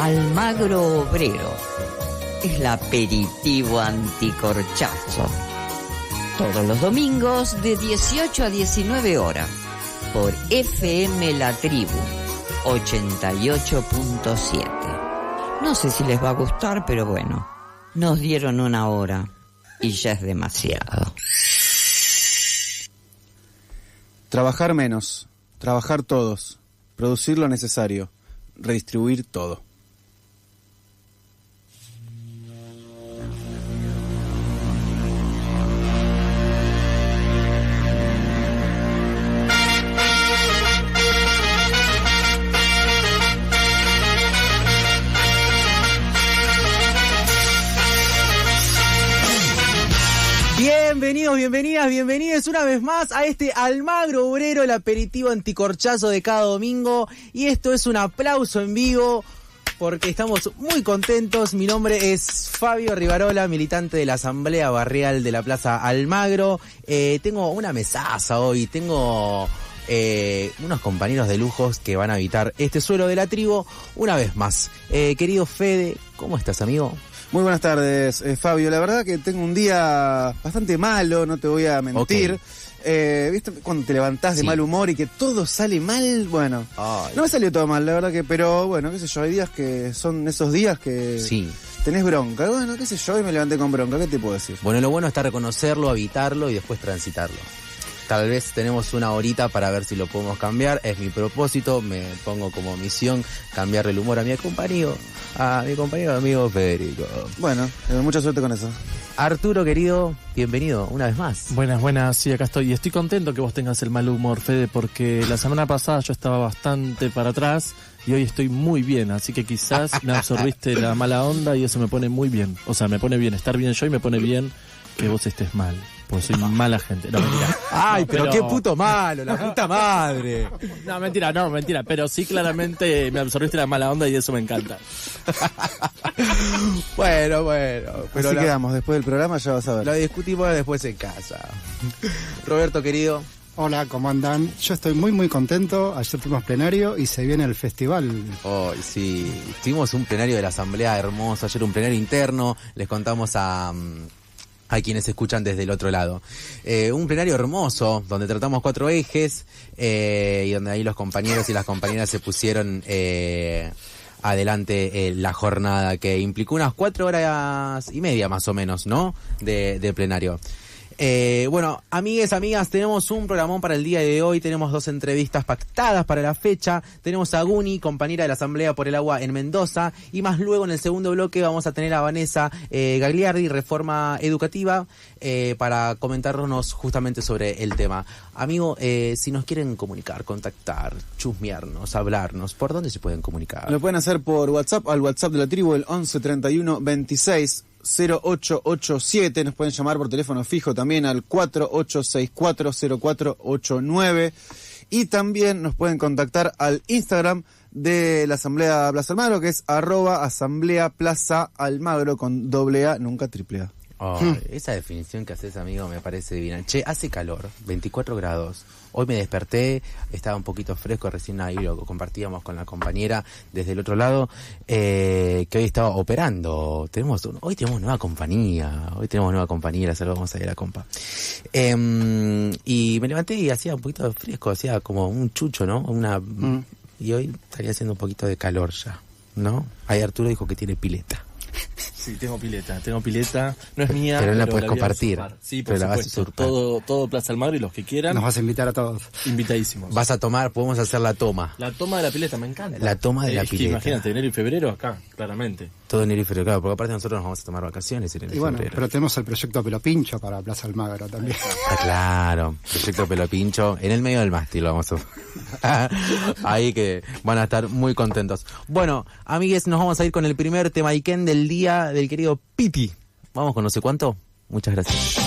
Almagro Obrero. Es el aperitivo anticorchazo. Todos los domingos de 18 a 19 horas. Por FM La Tribu 88.7. No sé si les va a gustar, pero bueno, nos dieron una hora y ya es demasiado. Trabajar menos, trabajar todos, producir lo necesario, redistribuir todo. Bienvenidos, bienvenidas, bienvenidos una vez más a este Almagro Obrero, el aperitivo anticorchazo de cada domingo. Y esto es un aplauso en vivo porque estamos muy contentos. Mi nombre es Fabio Rivarola, militante de la Asamblea Barrial de la Plaza Almagro. Tengo una mesaza hoy, tengo unos compañeros de lujos que van a habitar este suelo de la tribu una vez más. Querido Fede, ¿cómo estás, amigo? Muy buenas tardes, Fabio. La verdad que tengo un día bastante malo, no te voy a mentir. Okay. ¿Viste cuando te levantás de mal humor y que todo sale mal? Bueno, no me salió todo mal, la verdad que, pero bueno, qué sé yo, hay días que son esos días que tenés bronca. Bueno, qué sé yo, hoy me levanté con bronca, ¿qué te puedo decir? Bueno, lo bueno está reconocerlo, habitarlo y después transitarlo. Tal vez tenemos una horita para ver si lo podemos cambiar. Es mi propósito, me pongo como misión cambiar el humor a mi compañero amigo Federico. Bueno, mucha suerte con eso. Arturo, querido, bienvenido una vez más. Buenas, sí, acá estoy. Y estoy contento que vos tengas el mal humor, Fede, porque la semana pasada yo estaba bastante para atrás y hoy estoy muy bien, así que quizás me absorbiste la mala onda y eso me pone muy bien. O sea, me pone bien estar bien yo y me pone bien que vos estés mal. Pues soy mala gente. No, mentira. Ay, pero qué puto malo, la puta madre. No, mentira. Pero sí, claramente me absorbiste la mala onda y eso me encanta. Bueno. Pero así quedamos, después del programa ya vas a ver. Lo discutimos después en casa. Roberto, querido. Hola, ¿cómo andan? Yo estoy muy contento. Ayer tuvimos plenario y se viene el festival. Sí, tuvimos un plenario de la Asamblea hermoso. Ayer un plenario interno. Les contamos a quienes escuchan desde el otro lado. Un plenario hermoso, donde tratamos 4 ejes, y donde ahí los compañeros y las compañeras se pusieron adelante la jornada, que implicó unas 4 horas y media más o menos, ¿no? De plenario. Bueno, amigas, tenemos un programón para el día de hoy. Tenemos 2 entrevistas pactadas para la fecha. Tenemos a Guni, compañera de la Asamblea por el Agua en Mendoza, y más luego en el segundo bloque vamos a tener a Vanessa Gagliardi, Reforma Educativa, para comentarnos justamente sobre el tema. Amigo, si nos quieren comunicar, contactar, chusmearnos, hablarnos, ¿por dónde se pueden comunicar? Lo pueden hacer por WhatsApp, al WhatsApp de la tribu, el 11 31 26 0887. Nos pueden llamar por teléfono fijo también al 48640489, y también nos pueden contactar al Instagram de la Asamblea Plaza Almagro, que es @Asamblea Plaza Almagro con AA, nunca AAA. Esa definición que haces, amigo, me parece divina. Che, hace calor, 24 grados. Hoy me desperté, estaba un poquito fresco, recién ahí lo compartíamos con la compañera desde el otro lado, que hoy estaba operando. Hoy tenemos nueva compañía, saludamos ahí a la compa. Y me levanté y hacía un poquito de fresco, hacía como un chucho, ¿no? Y hoy estaría haciendo un poquito de calor ya, ¿no? Ahí Arturo dijo que tiene pileta. Sí, tengo pileta, no es mía, pero la puedes compartir. Sí, por supuesto, todo Plaza Almagro y los que quieran. Nos vas a invitar a todos. Invitadísimos. Vas a tomar, podemos hacer la toma. La toma de la pileta, me encanta. La toma de la pileta. Imagínate, enero y febrero acá, claramente. Todo enero y febrero, claro, porque aparte nosotros nos vamos a tomar vacaciones en enero y febrero. Pero tenemos el proyecto Pelo Pincho para Plaza Almagro también. Claro, proyecto Pelo Pincho, en el medio del mástil vamos a... Ahí que van a estar muy contentos. Bueno, amigues, nos vamos a ir con el primer tema Iken del día del querido Piti. Vamos con no sé cuánto. Muchas gracias.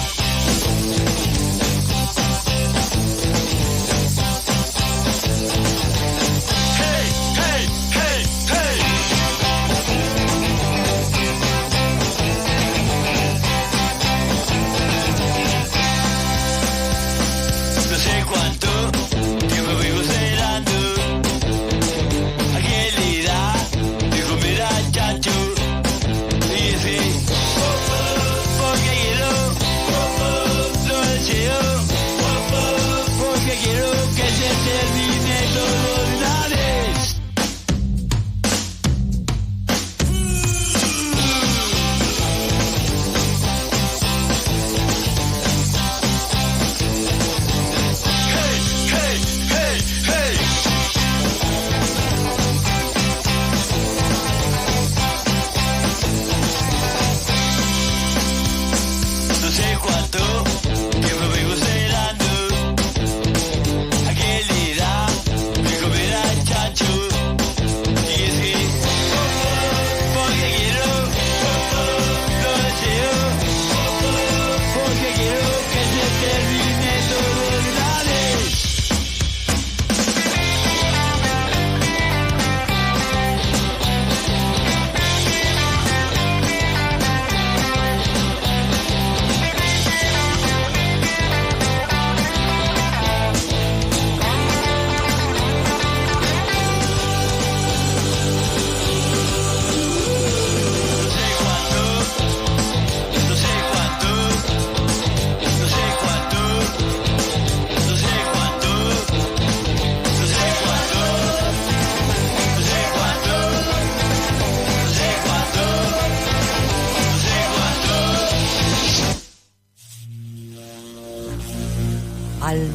Mira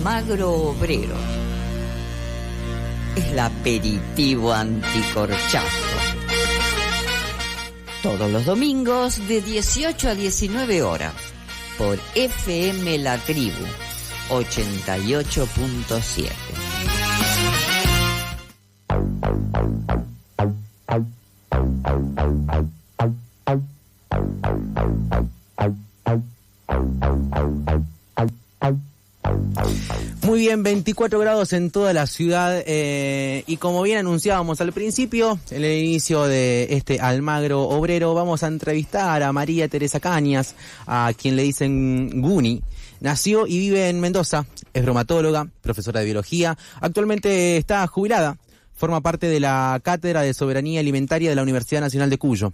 Almagro Obrero. El aperitivo anticorchazo. Todos los domingos de 18 a 19 horas por FM La Tribu 88.7. Muy bien, 24 grados en toda la ciudad y como bien anunciábamos al principio, en el inicio de este Almagro Obrero, vamos a entrevistar a María Teresa Cañas, a quien le dicen Guni. Nació y vive en Mendoza, es bromatóloga, profesora de biología, actualmente está jubilada, forma parte de la Cátedra de Soberanía Alimentaria de la Universidad Nacional de Cuyo,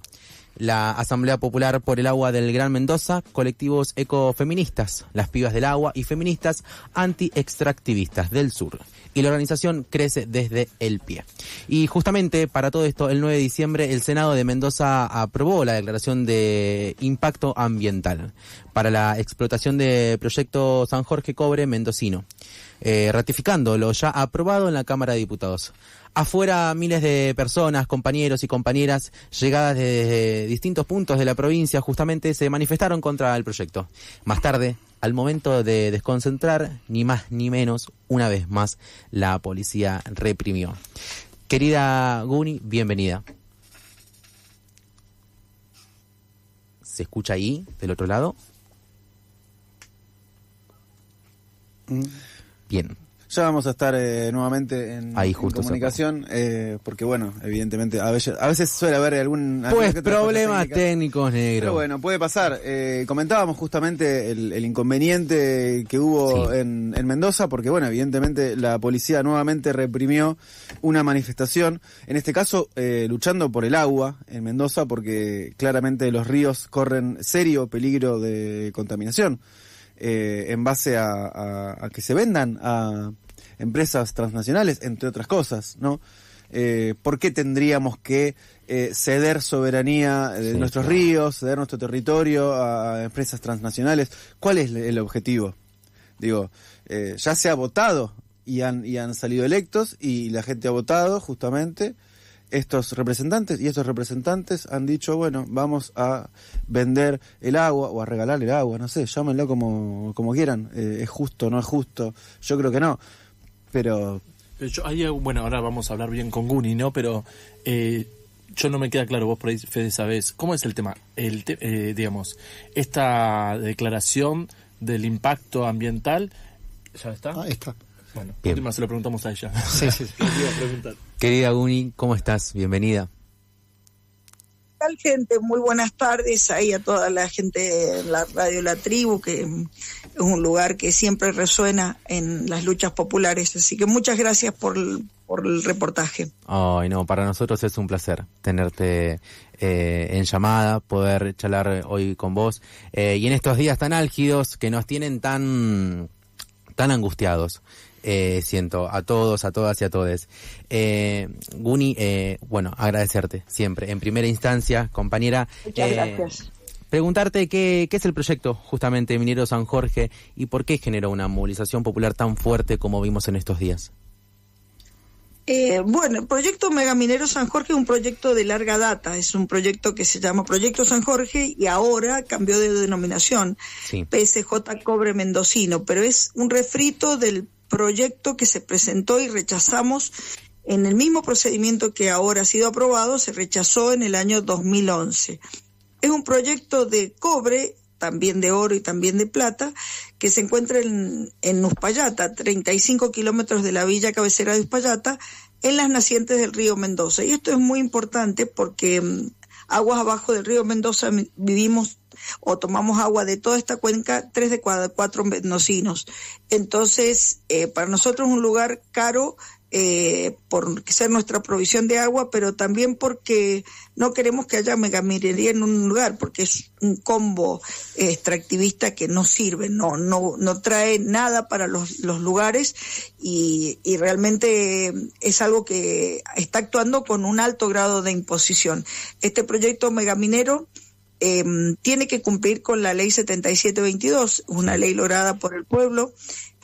la Asamblea Popular por el Agua del Gran Mendoza, colectivos ecofeministas, las Pibas del Agua y feministas anti-extractivistas del sur. Y la organización crece desde el pie. Y justamente para todo esto, el 9 de diciembre, el Senado de Mendoza aprobó la declaración de impacto ambiental para la explotación de Proyecto San Jorge Cobre mendocino, ratificando lo ya aprobado en la Cámara de Diputados. Afuera, miles de personas, compañeros y compañeras, llegadas desde distintos puntos de la provincia, justamente se manifestaron contra el proyecto. Más tarde, al momento de desconcentrar, ni más ni menos, una vez más, la policía reprimió. Querida Guni, bienvenida. ¿Se escucha ahí, del otro lado? Bien. Ya vamos a estar nuevamente en comunicación, porque bueno, evidentemente a veces suele haber algún... Pues problemas técnicos, negro. Pero bueno, puede pasar. Comentábamos justamente el inconveniente que hubo en Mendoza, porque bueno, evidentemente la policía nuevamente reprimió una manifestación, en este caso luchando por el agua en Mendoza, porque claramente los ríos corren serio peligro de contaminación. En base a que se vendan a empresas transnacionales, entre otras cosas, ¿no? ¿Por qué tendríamos que ceder soberanía de nuestros ríos, ceder nuestro territorio a empresas transnacionales? ¿Cuál es el objetivo? Digo, ya se ha votado y han salido electos y la gente ha votado justamente estos representantes, y estos representantes han dicho, bueno, vamos a vender el agua o a regalar el agua, no sé, llámenlo como quieran, es justo, no es justo, yo creo que no, pero... Bueno, ahora vamos a hablar bien con Guni, ¿no? Pero yo no me queda claro, vos por ahí, Fede, sabés, ¿cómo es el tema? Digamos, esta declaración del impacto ambiental, ¿ya está? Ah, está. Bueno, última se lo preguntamos a ella. Sí. Iba a preguntar. Querida Guni, ¿cómo estás? Bienvenida. ¿Qué tal, gente? Muy buenas tardes ahí a toda la gente en la radio La Tribu, que es un lugar que siempre resuena en las luchas populares. Así que muchas gracias por el reportaje. Ay, no, para nosotros es un placer tenerte en llamada, poder charlar hoy con vos. Y en estos días tan álgidos que nos tienen tan angustiados. Siento a todos, a todas y a todes. Guni, bueno, agradecerte siempre, en primera instancia, compañera. Muchas gracias. Preguntarte qué es el proyecto justamente Minero San Jorge y por qué generó una movilización popular tan fuerte como vimos en estos días. Bueno, el proyecto Megaminero San Jorge es un proyecto de larga data, es un proyecto que se llama Proyecto San Jorge y ahora cambió de denominación, PSJ Cobre Mendocino, pero es un refrito del proyecto que se presentó y rechazamos en el mismo procedimiento que ahora ha sido aprobado, se rechazó en el año 2011. Es un proyecto de cobre, también de oro y también de plata, que se encuentra en Uspallata, 35 kilómetros de la villa cabecera de Uspallata, en las nacientes del río Mendoza. Y esto es muy importante porque aguas abajo del río Mendoza vivimos o tomamos agua de toda esta cuenca 3 de cada 4 mendocinos. Entonces, para nosotros es un lugar caro por ser nuestra provisión de agua, pero también porque no queremos que haya megaminería en un lugar, porque es un combo extractivista que no sirve, no trae nada para los lugares y realmente es algo que está actuando con un alto grado de imposición. Este proyecto megaminero tiene que cumplir con la ley 7722, una ley lograda por el pueblo,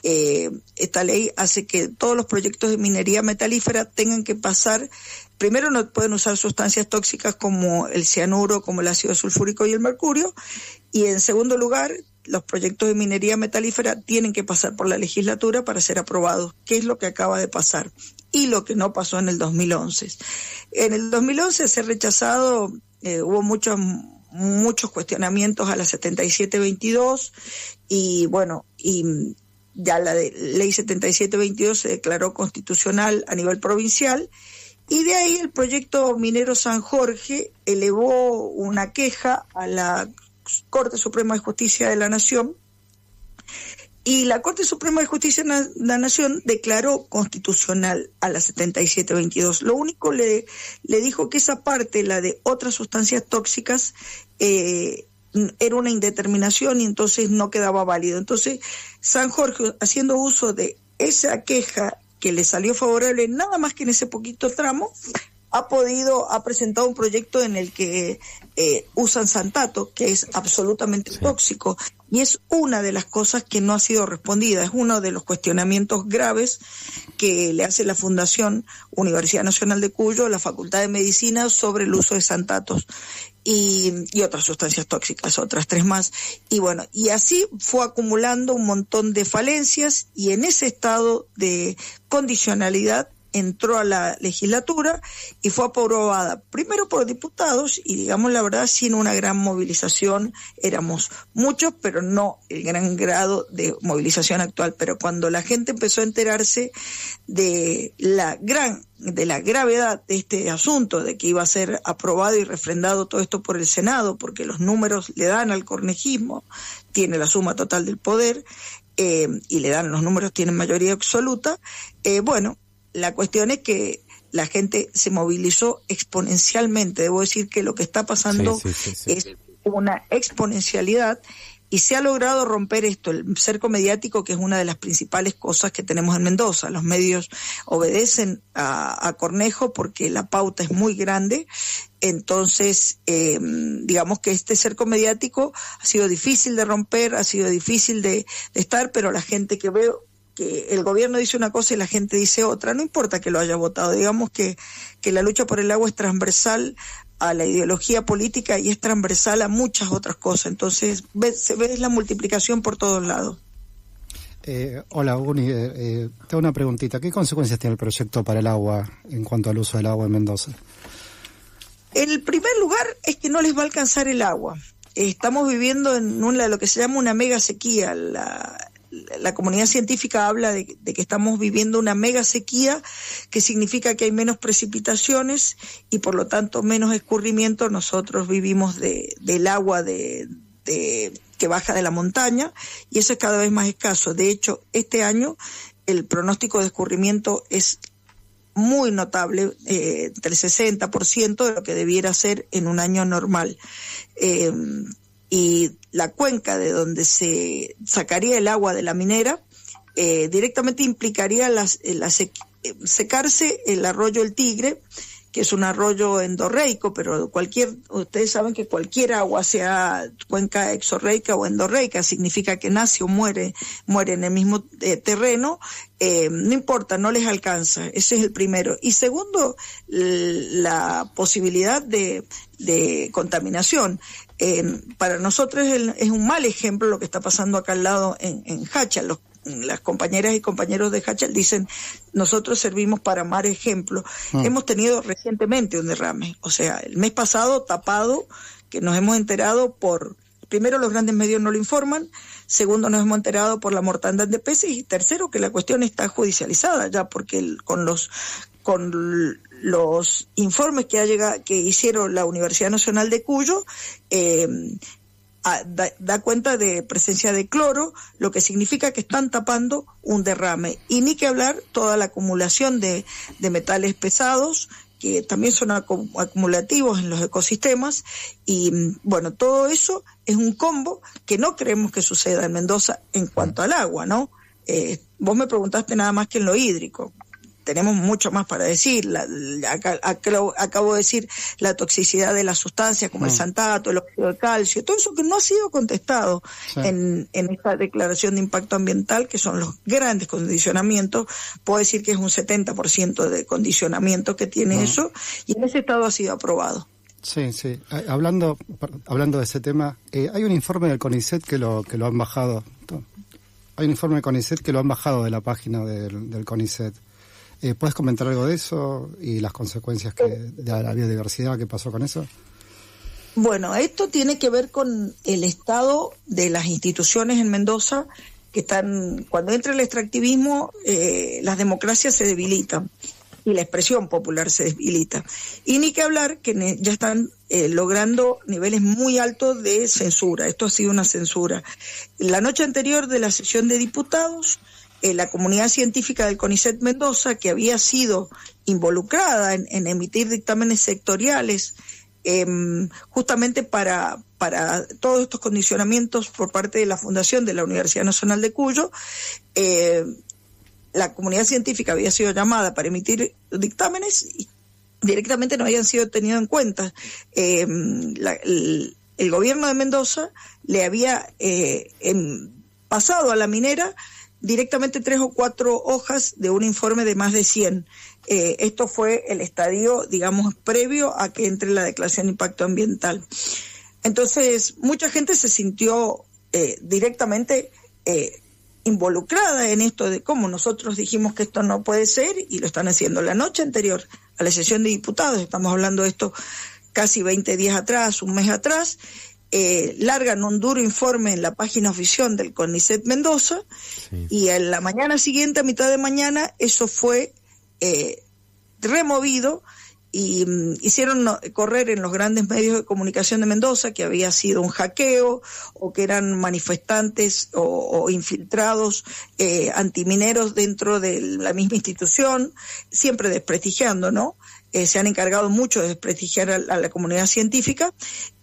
esta ley hace que todos los proyectos de minería metalífera tengan que pasar, primero no pueden usar sustancias tóxicas como el cianuro, como el ácido sulfúrico y el mercurio, y en segundo lugar, los proyectos de minería metalífera tienen que pasar por la legislatura para ser aprobados, que es lo que acaba de pasar, y lo que no pasó en el 2011. En el 2011 se ha rechazado, hubo muchos cuestionamientos a la 7722, y bueno, y ya la ley 7722 se declaró constitucional a nivel provincial, y de ahí el proyecto minero San Jorge elevó una queja a la Corte Suprema de Justicia de la Nación, y la Corte Suprema de Justicia de la Nación declaró constitucional a la 7722. Lo único le dijo que esa parte, la de otras sustancias tóxicas, era una indeterminación y entonces no quedaba válido. Entonces, San Jorge, haciendo uso de esa queja que le salió favorable nada más que en ese poquito tramo, ha presentado un proyecto en el que usan santato, que es absolutamente tóxico, y es una de las cosas que no ha sido respondida, es uno de los cuestionamientos graves que le hace la Fundación Universidad Nacional de Cuyo, la Facultad de Medicina, sobre el uso de santatos y otras sustancias tóxicas, otras 3 más, y bueno, y así fue acumulando un montón de falencias, y en ese estado de condicionalidad entró a la legislatura y fue aprobada primero por diputados y, digamos la verdad, sin una gran movilización. Éramos muchos, pero no el gran grado de movilización actual. Pero cuando la gente empezó a enterarse de la gravedad de este asunto, de que iba a ser aprobado y refrendado todo esto por el Senado, porque los números le dan al cornejísmo, tiene la suma total del poder, y le dan los números, tienen mayoría absoluta, bueno, la cuestión es que la gente se movilizó exponencialmente. Debo decir que lo que está pasando es una exponencialidad, y se ha logrado romper esto, el cerco mediático, que es una de las principales cosas que tenemos en Mendoza. Los medios obedecen a Cornejo porque la pauta es muy grande. Entonces, digamos que este cerco mediático ha sido difícil de romper, ha sido difícil de estar, pero la gente que veo que el gobierno dice una cosa y la gente dice otra, no importa que lo haya votado. Digamos que la lucha por el agua es transversal a la ideología política y es transversal a muchas otras cosas. Entonces se ve la multiplicación por todos lados. Hola, Uni, tengo una preguntita. ¿Qué consecuencias tiene el proyecto para el agua en cuanto al uso del agua en Mendoza? En primer lugar es que no les va a alcanzar el agua. Estamos viviendo en lo que se llama una mega sequía. La comunidad científica habla de que estamos viviendo una mega sequía, que significa que hay menos precipitaciones y por lo tanto menos escurrimiento. Nosotros vivimos del agua que baja de la montaña, y eso es cada vez más escaso. De hecho, este año el pronóstico de escurrimiento es muy notable, entre el 60% de lo que debiera ser en un año normal. Y la cuenca de donde se sacaría el agua de la minera directamente implicaría secarse el arroyo El Tigre, que es un arroyo endorreico, pero ustedes saben que cualquier agua, sea cuenca exorreica o endorreica, significa que nace o muere en el mismo terreno, no importa, no les alcanza. Ese es el primero. Y segundo, la posibilidad de contaminación. Para nosotros es un mal ejemplo lo que está pasando acá al lado en Hachal. Las compañeras y compañeros de Hachal dicen, nosotros servimos para mal ejemplo. Hemos tenido recientemente un derrame, o sea, el mes pasado tapado, que nos hemos enterado primero, los grandes medios no lo informan; segundo, nos hemos enterado por la mortandad de peces; y tercero, que la cuestión está judicializada ya, porque con los informes que hicieron la Universidad Nacional de Cuyo, da cuenta de presencia de cloro, lo que significa que están tapando un derrame. Y ni que hablar toda la acumulación de metales pesados, que también son acumulativos en los ecosistemas. Y bueno, todo eso es un combo que no creemos que suceda en Mendoza en cuanto al agua, ¿no? Vos me preguntaste nada más que en lo hídrico. tenemos mucho más para decir. Acabo de decir la toxicidad de las sustancias como el santato, el óxido de calcio, todo eso que no ha sido contestado en esta declaración de impacto ambiental, que son los grandes condicionamientos. Puedo decir que es un 70% de condicionamiento que tiene eso, y en ese estado ha sido aprobado. Sí. Hablando de ese tema, hay un informe del CONICET que lo han bajado. Hay un informe del CONICET que lo han bajado de la página del CONICET. ¿Puedes comentar algo de eso y las consecuencias de la biodiversidad que pasó con eso? Bueno, esto tiene que ver con el estado de las instituciones en Mendoza, que están, cuando entra el extractivismo, las democracias se debilitan y la expresión popular se debilita. Y ni que hablar que ya están logrando niveles muy altos de censura. Esto ha sido una censura. La noche anterior de la sesión de diputados, la comunidad científica del CONICET Mendoza, que había sido involucrada en emitir dictámenes sectoriales, justamente para todos estos condicionamientos por parte de la Fundación de la Universidad Nacional de Cuyo, la comunidad científica había sido llamada para emitir dictámenes y directamente no habían sido tenidos en cuenta. El gobierno de Mendoza le había pasado a la minera directamente 3 o 4 hojas de un informe de más de 100. Esto fue el estadio, digamos, previo a que entre la declaración de impacto ambiental. Entonces, mucha gente se sintió directamente involucrada en esto de cómo nosotros dijimos que esto no puede ser, y lo están haciendo. La noche anterior a la sesión de diputados, estamos hablando de esto casi 20 días atrás, un mes atrás, largan un duro informe en la página oficial del CONICET Mendoza, y en la mañana siguiente, a mitad de mañana, eso fue removido, y hicieron correr en los grandes medios de comunicación de Mendoza que había sido un hackeo, o que eran manifestantes o infiltrados antimineros dentro de la misma institución, siempre desprestigiando, ¿no? Se han encargado mucho de desprestigiar a la comunidad científica,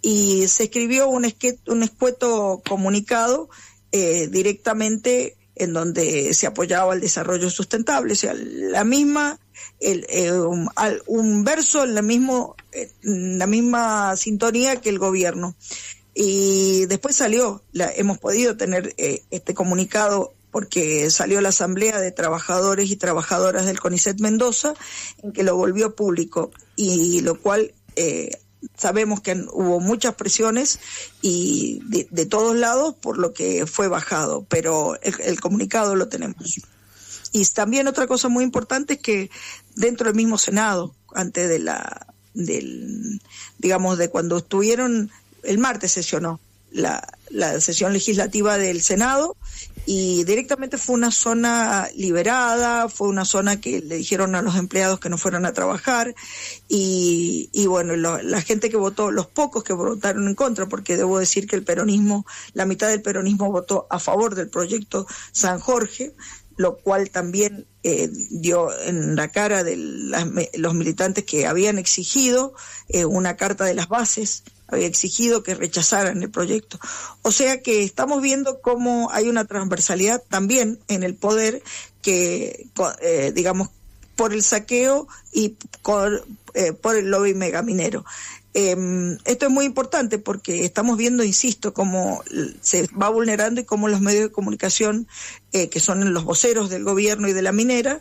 y se escribió un escueto comunicado directamente en donde se apoyaba el desarrollo sustentable, o sea, un verso en la misma sintonía que el gobierno. Y después hemos podido tener este comunicado porque salió la Asamblea de Trabajadores y Trabajadoras del CONICET Mendoza, en que lo volvió público, y lo cual sabemos que hubo muchas presiones y de todos lados, por lo que fue bajado, pero el comunicado lo tenemos. Y también otra cosa muy importante es que dentro del mismo Senado, antes de cuando estuvieron, el martes sesionó la sesión legislativa del Senado, y directamente fue una zona liberada, fue una zona que le dijeron a los empleados que no fueran a trabajar, y bueno, la gente que votó, los pocos que votaron en contra, porque debo decir que la mitad del peronismo votó a favor del proyecto San Jorge, lo cual también dio en la cara de los militantes que habían exigido una carta de las bases, había exigido que rechazaran el proyecto. O sea que estamos viendo cómo hay una transversalidad también en el poder que, por el saqueo y por el lobby megaminero. Esto es muy importante porque estamos viendo, insisto, cómo se va vulnerando y cómo los medios de comunicación, que son los voceros del gobierno y de la minera,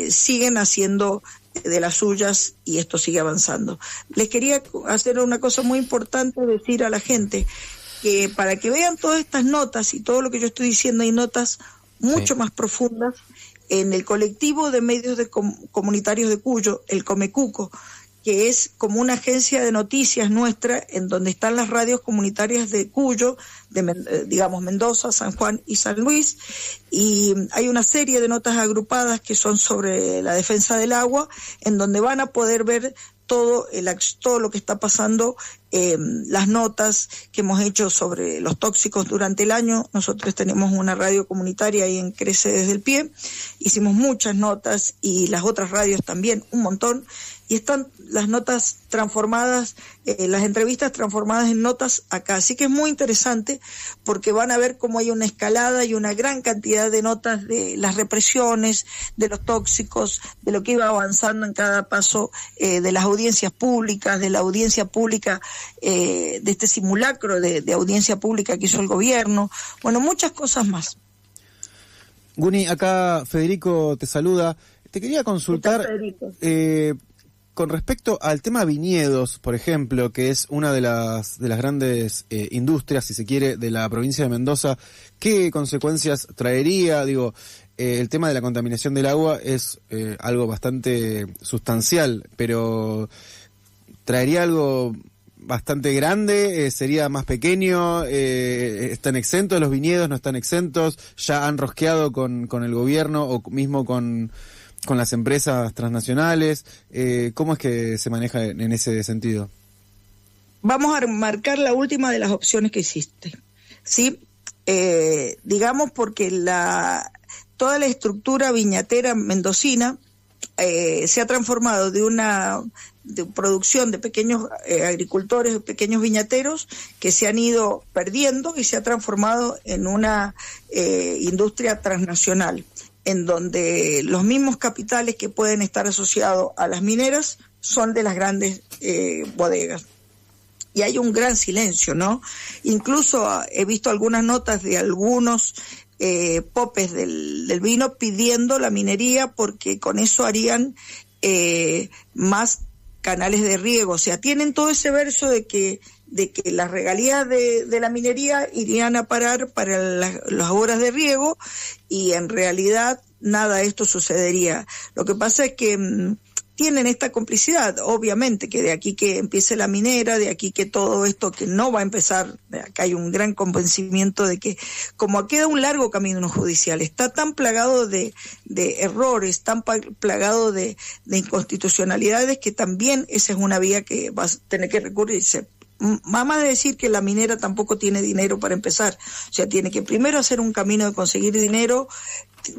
siguen haciendo de las suyas, y esto sigue avanzando. Les quería hacer una cosa muy importante, decir a la gente que para que vean todas estas notas y todo lo que yo estoy diciendo, hay notas mucho más profundas en el colectivo de medios comunitarios de Cuyo, el Comecuco, que es como una agencia de noticias nuestra, en donde están las radios comunitarias de Cuyo, Mendoza, San Juan y San Luis, y hay una serie de notas agrupadas que son sobre la defensa del agua, en donde van a poder ver todo lo que está pasando, las notas que hemos hecho sobre los tóxicos durante el año. Nosotros tenemos una radio comunitaria ahí en Crece desde el Pie, hicimos muchas notas y las otras radios también, un montón, y están las notas transformadas, las entrevistas transformadas en notas acá, así que es muy interesante porque van a ver cómo hay una escalada y una gran cantidad de notas de las represiones, de los tóxicos, de lo que iba avanzando en cada paso, de las audiencias públicas, de la audiencia pública, de este simulacro de audiencia pública que hizo el gobierno, bueno, muchas cosas más. Guni, acá Federico te saluda. Te quería consultar con respecto al tema viñedos, por ejemplo, que es una de las grandes industrias, si se quiere, de la provincia de Mendoza. ¿Qué consecuencias traería? Digo, el tema de la contaminación del agua es algo bastante sustancial, pero ¿traería algo bastante grande? ¿Sería más pequeño? ¿Están exentos los viñedos? ¿No están exentos? ¿Ya han rosqueado con el gobierno o mismo con las empresas transnacionales? ¿Cómo es que se maneja en ese sentido? Vamos a marcar la última de las opciones que hiciste, ¿sí? Digamos porque toda la estructura viñatera mendocina se ha transformado de producción de pequeños agricultores, pequeños viñateros que se han ido perdiendo y se ha transformado en una industria transnacional, en donde los mismos capitales que pueden estar asociados a las mineras son de las grandes bodegas. Y hay un gran silencio, ¿no? Incluso he visto algunas notas de algunos popes del vino pidiendo la minería porque con eso harían más canales de riego. O sea, tienen todo ese verso de que las regalías de la minería irían a parar para las obras de riego y en realidad nada de esto sucedería. Lo que pasa es que tienen esta complicidad, obviamente, que de aquí que empiece la minera, de aquí que todo esto que no va a empezar, acá hay un gran convencimiento de que como queda un largo camino judicial, está tan plagado de errores, tan plagado de inconstitucionalidades que también esa es una vía que va a tener que recurrirse. Vamos a decir que la minera tampoco tiene dinero para empezar, o sea, tiene que primero hacer un camino de conseguir dinero,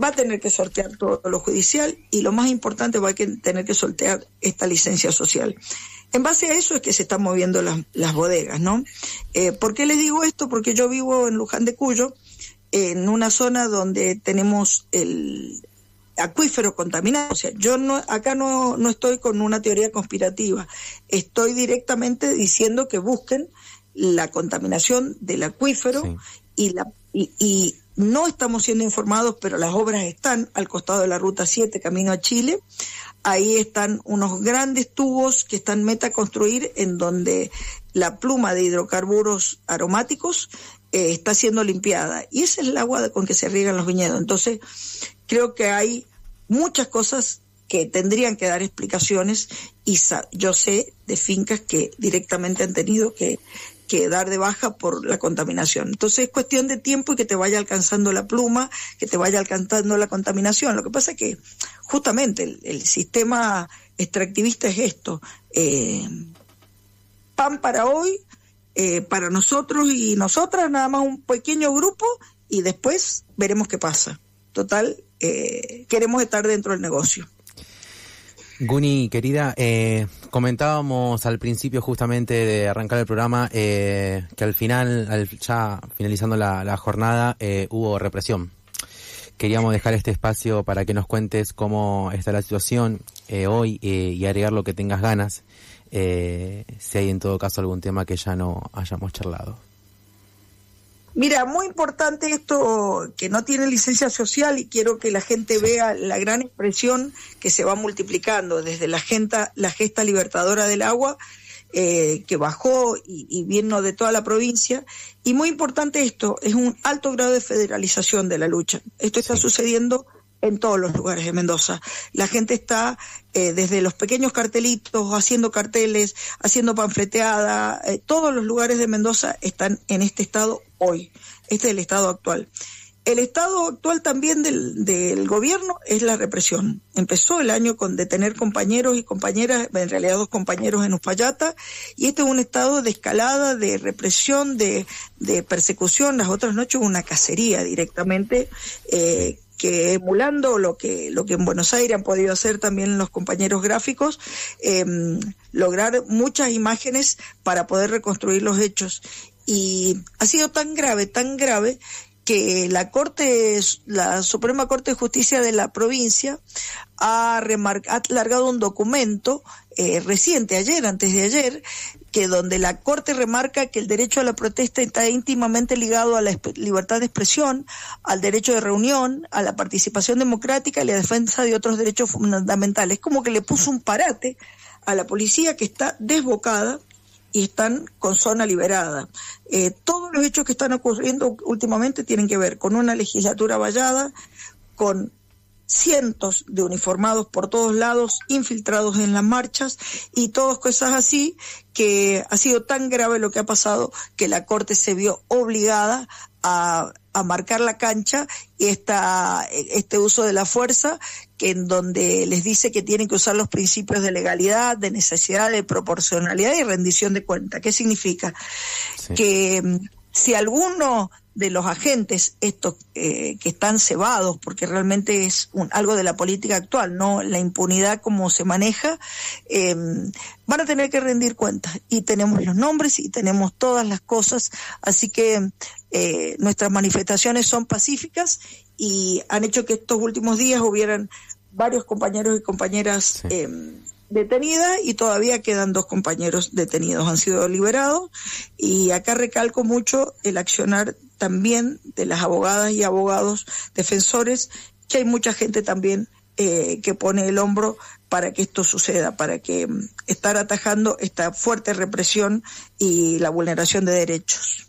va a tener que sortear todo lo judicial y lo más importante va a tener que sortear esta licencia social. En base a eso es que se están moviendo las bodegas, ¿no? ¿Por qué les digo esto? Porque yo vivo en Luján de Cuyo, en una zona donde tenemos el acuífero contaminado. O sea, yo acá no estoy con una teoría conspirativa, estoy directamente diciendo que busquen la contaminación del acuífero, sí. y no estamos siendo informados, pero las obras están al costado de la Ruta 7, camino a Chile. Ahí están unos grandes tubos que están meta a construir, en donde la pluma de hidrocarburos aromáticos está siendo limpiada. Y esa es el agua con que se riegan los viñedos. Entonces, creo que hay muchas cosas que tendrían que dar explicaciones, y yo sé de fincas que directamente han tenido que dar de baja por la contaminación. Entonces es cuestión de tiempo y que te vaya alcanzando la pluma, que te vaya alcanzando la contaminación. Lo que pasa es que justamente el sistema extractivista es esto, pan para hoy, para nosotros y nosotras, nada más un pequeño grupo, y después veremos qué pasa. Total, queremos estar dentro del negocio. Guni, querida, comentábamos al principio justamente de arrancar el programa que al final, ya finalizando la jornada, hubo represión. Queríamos dejar este espacio para que nos cuentes cómo está la situación hoy y agregar lo que tengas ganas, si hay en todo caso algún tema que ya no hayamos charlado. Mira, muy importante esto que no tiene licencia social, y quiero que la gente vea la gran expresión que se va multiplicando desde la gesta libertadora del agua, que bajó y vino de toda la provincia. Y muy importante esto, es un alto grado de federalización de la lucha. Esto está sucediendo en todos los lugares de Mendoza. La gente está desde los pequeños cartelitos, haciendo carteles, haciendo panfleteada. Todos los lugares de Mendoza están en este estado hoy. Este es el estado actual. El estado actual también del gobierno es la represión. Empezó el año con detener compañeros y compañeras, en realidad 2 compañeros en Uspallata, y este es un estado de escalada, de represión, de persecución. Las otras noches hubo una cacería directamente, que emulando lo que en Buenos Aires han podido hacer también los compañeros gráficos, lograr muchas imágenes para poder reconstruir los hechos. Y ha sido tan grave, que la Suprema Corte de Justicia de la provincia ha largado un documento reciente, antes de ayer, que donde la Corte remarca que el derecho a la protesta está íntimamente ligado a la libertad de expresión, al derecho de reunión, a la participación democrática y la defensa de otros derechos fundamentales. Como que le puso un parate a la policía, que está desbocada y están con zona liberada. Todos los hechos que están ocurriendo últimamente tienen que ver con una legislatura vallada, con cientos de uniformados por todos lados, infiltrados en las marchas, y todas cosas así, que ha sido tan grave lo que ha pasado que la Corte se vio obligada a marcar la cancha, y este uso de la fuerza, que en donde les dice que tienen que usar los principios de legalidad, de necesidad, de proporcionalidad y rendición de cuenta. ¿Qué significa? Sí. Que si alguno de los agentes estos que están cebados, porque realmente es algo de la política actual, no la impunidad como se maneja, van a tener que rendir cuentas, y tenemos los nombres y tenemos todas las cosas, así que nuestras manifestaciones son pacíficas y han hecho que estos últimos días hubieran varios compañeros y compañeras detenidas, y todavía quedan 2 compañeros detenidos, han sido liberados. Y acá recalco mucho el accionar también de las abogadas y abogados defensores, que hay mucha gente también que pone el hombro para que esto suceda, para que estar atajando esta fuerte represión y la vulneración de derechos.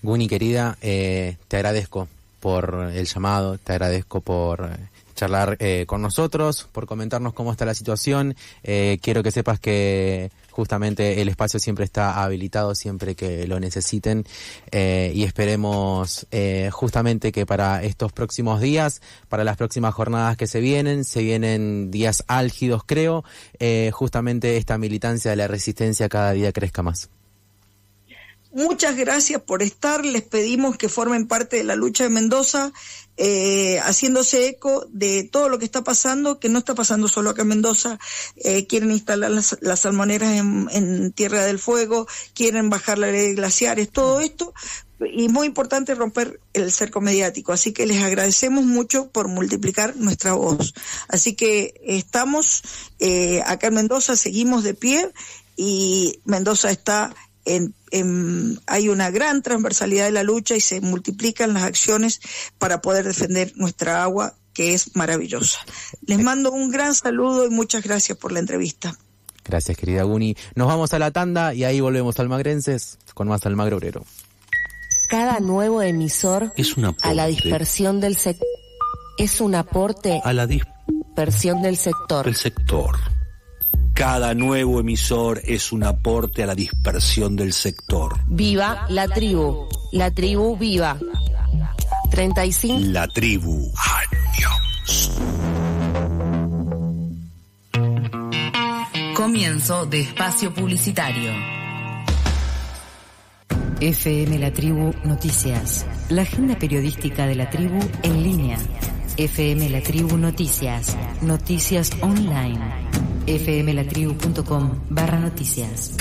Guni, querida, te agradezco por el llamado, te agradezco por charlar con nosotros, por comentarnos cómo está la situación. Quiero que sepas que justamente el espacio siempre está habilitado siempre que lo necesiten, y esperemos justamente que para estos próximos días, para las próximas jornadas que se vienen días álgidos, creo, justamente esta militancia de la resistencia cada día crezca más. Muchas gracias por estar. Les pedimos que formen parte de la lucha de Mendoza, haciéndose eco de todo lo que está pasando, que no está pasando solo acá en Mendoza. Quieren instalar las salmoneras en Tierra del Fuego, quieren bajar la ley de glaciares, todo esto. Y muy importante romper el cerco mediático. Así que les agradecemos mucho por multiplicar nuestra voz. Así que estamos acá en Mendoza, seguimos de pie, y Mendoza está hay una gran transversalidad de la lucha y se multiplican las acciones para poder defender nuestra agua, que es maravillosa. Les mando un gran saludo y muchas gracias por la entrevista. Gracias, querida Guni. Nos vamos a la tanda y ahí volvemos almagrenses con más Almagro Obrero. Cada nuevo emisor es un aporte a la dispersión del sector. Es un aporte a la dispersión del sector. Cada nuevo emisor es un aporte a la dispersión del sector. Viva la tribu. La tribu viva. 35. La tribu. Años. Comienzo de espacio publicitario. FM La Tribu Noticias. La agenda periodística de la tribu en línea. FM La Tribu Noticias. Noticias online. fmlatribu.com/noticias.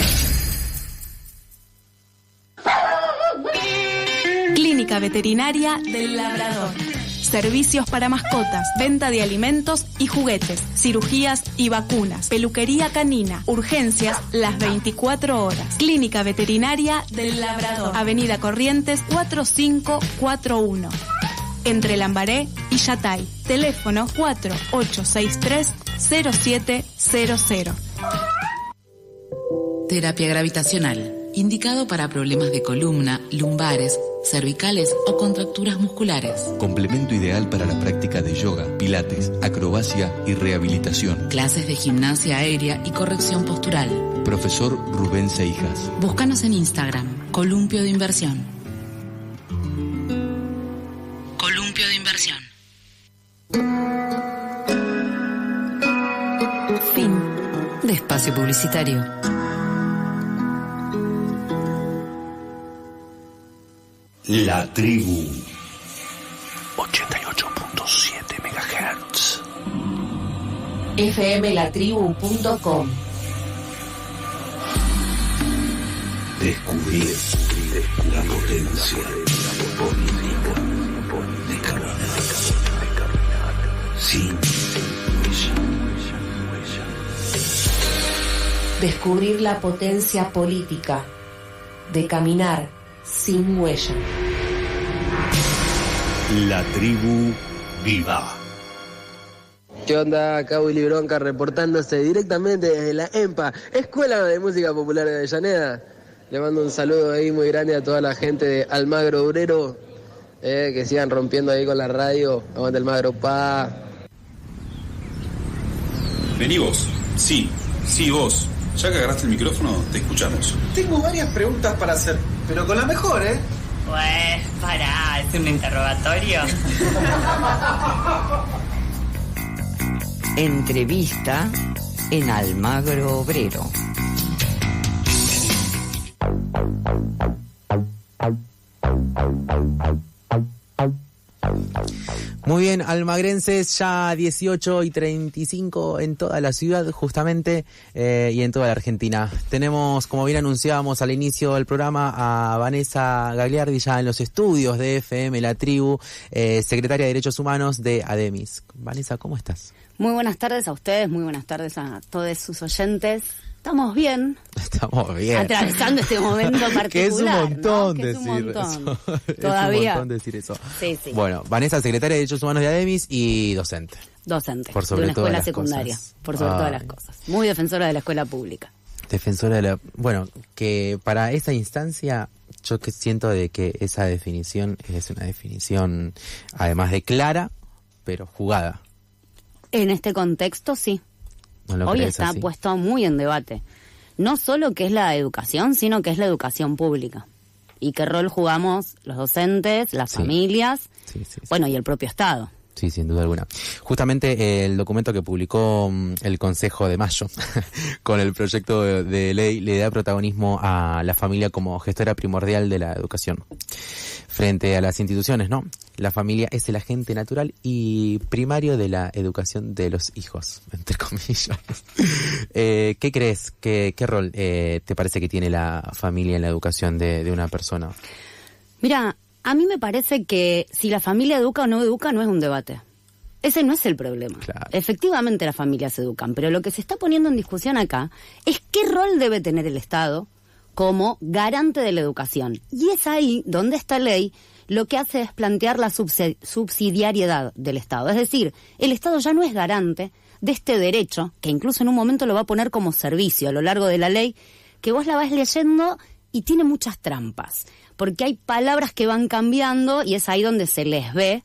Clínica Veterinaria del Labrador. Servicios para mascotas, venta de alimentos y juguetes, cirugías y vacunas, peluquería canina, urgencias las 24 horas. Clínica Veterinaria del Labrador. Avenida Corrientes 4541. Entre Lambaré y Yatay. Teléfono 4863-0700. Terapia gravitacional. Indicado para problemas de columna, lumbares, cervicales o contracturas musculares. Complemento ideal para la práctica de yoga, pilates, acrobacia y rehabilitación. Clases de gimnasia aérea y corrección postural. Profesor Rubén Seijas. Búscanos en Instagram, Columpio de Inversión. Columpio Espacio publicitario. La Tribu 88.7 MHz. fmlatribu.com. Descubrir la potencia política de caminar sin huella. Descubrir la potencia política de caminar sin huella. La Tribu Viva. ¿Qué onda? Acá Willy Bronca reportándose directamente desde la EMPA, Escuela de Música Popular de Avellaneda. Le mando un saludo ahí muy grande a toda la gente de Almagro Obrero, que sigan rompiendo ahí con la radio. Aguante Almagro, pa. Vení vos. Sí, vos. Ya que agarraste el micrófono, te escuchamos. Tengo varias preguntas para hacer, pero con la mejor, ¿eh? Pues, pará, ¿es un interrogatorio? Entrevista en Almagro Obrero. Muy bien, almagrenses, ya 18:35 en toda la ciudad justamente y en toda la Argentina. Tenemos, como bien anunciábamos al inicio del programa, a Vanessa Gagliardi ya en los estudios de FM La Tribu, secretaria de Derechos Humanos de ADEMIS. Vanessa, ¿cómo estás? Muy buenas tardes a ustedes, muy buenas tardes a todos sus oyentes. Estamos bien. Estamos bien. Atravesando este momento particular. Que es un montón, ¿no? decir eso. Todavía. Es un montón decir eso. Sí. Bueno, Vanessa, secretaria de Derechos Humanos de ADEMIS y docente. Docente por sobre de una todas escuela las secundaria. Cosas. Por sobre todas las cosas. Muy defensora de la escuela pública. Defensora de la... Bueno, que para esa instancia yo que siento de que esa definición es una definición además de clara, pero jugada. En este contexto, sí. ¿No Hoy está así? Puesto muy en debate. No solo qué es la educación, sino qué es la educación pública. Y qué rol jugamos los docentes, las familias, bueno, y el propio Estado. Sí, sin duda alguna. Justamente el documento que publicó el Consejo de Mayo con el proyecto de ley le da protagonismo a la familia como gestora primordial de la educación. Frente a las instituciones, ¿no? La familia es el agente natural y primario de la educación de los hijos, entre comillas. ¿Qué crees? ¿Qué rol te parece que tiene la familia en la educación de una persona? Mira, a mí me parece que si la familia educa o no educa no es un debate. Ese no es el problema. Claro. Efectivamente las familias educan, pero lo que se está poniendo en discusión acá es qué rol debe tener el Estado como garante de la educación. Y es ahí donde esta ley lo que hace es plantear la subsidiariedad del Estado. Es decir, el Estado ya no es garante de este derecho, que incluso en un momento lo va a poner como servicio a lo largo de la ley, que vos la vas leyendo y tiene muchas trampas, porque hay palabras que van cambiando y es ahí donde se les ve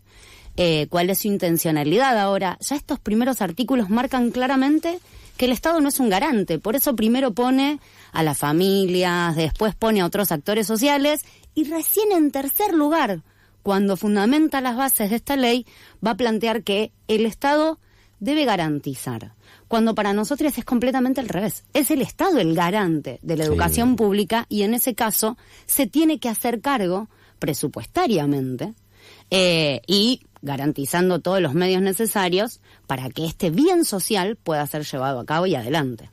cuál es su intencionalidad. Ahora, ya estos primeros artículos marcan claramente que el Estado no es un garante, por eso primero pone a las familias, después pone a otros actores sociales y recién en tercer lugar, cuando fundamenta las bases de esta ley, va a plantear que el Estado debe garantizar, cuando para nosotros es completamente al revés. Es el Estado el garante de la educación pública y en ese caso se tiene que hacer cargo presupuestariamente y garantizando todos los medios necesarios para que este bien social pueda ser llevado a cabo y adelante.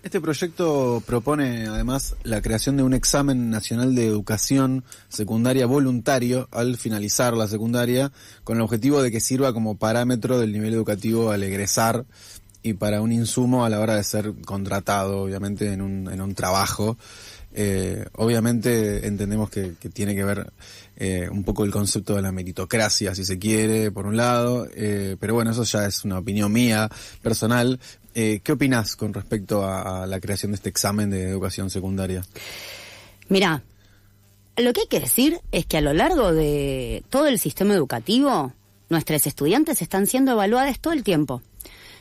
Este proyecto propone además la creación de un examen nacional de educación secundaria voluntario al finalizar la secundaria, con el objetivo de que sirva como parámetro del nivel educativo al egresar y para un insumo a la hora de ser contratado, obviamente, en un trabajo. Obviamente entendemos que tiene que ver un poco el concepto de la meritocracia, si se quiere, por un lado, pero bueno, eso ya es una opinión mía personal. ¿Qué opinás con respecto a la creación de este examen de educación secundaria? Mirá, lo que hay que decir es que a lo largo de todo el sistema educativo, nuestros estudiantes están siendo evaluados todo el tiempo.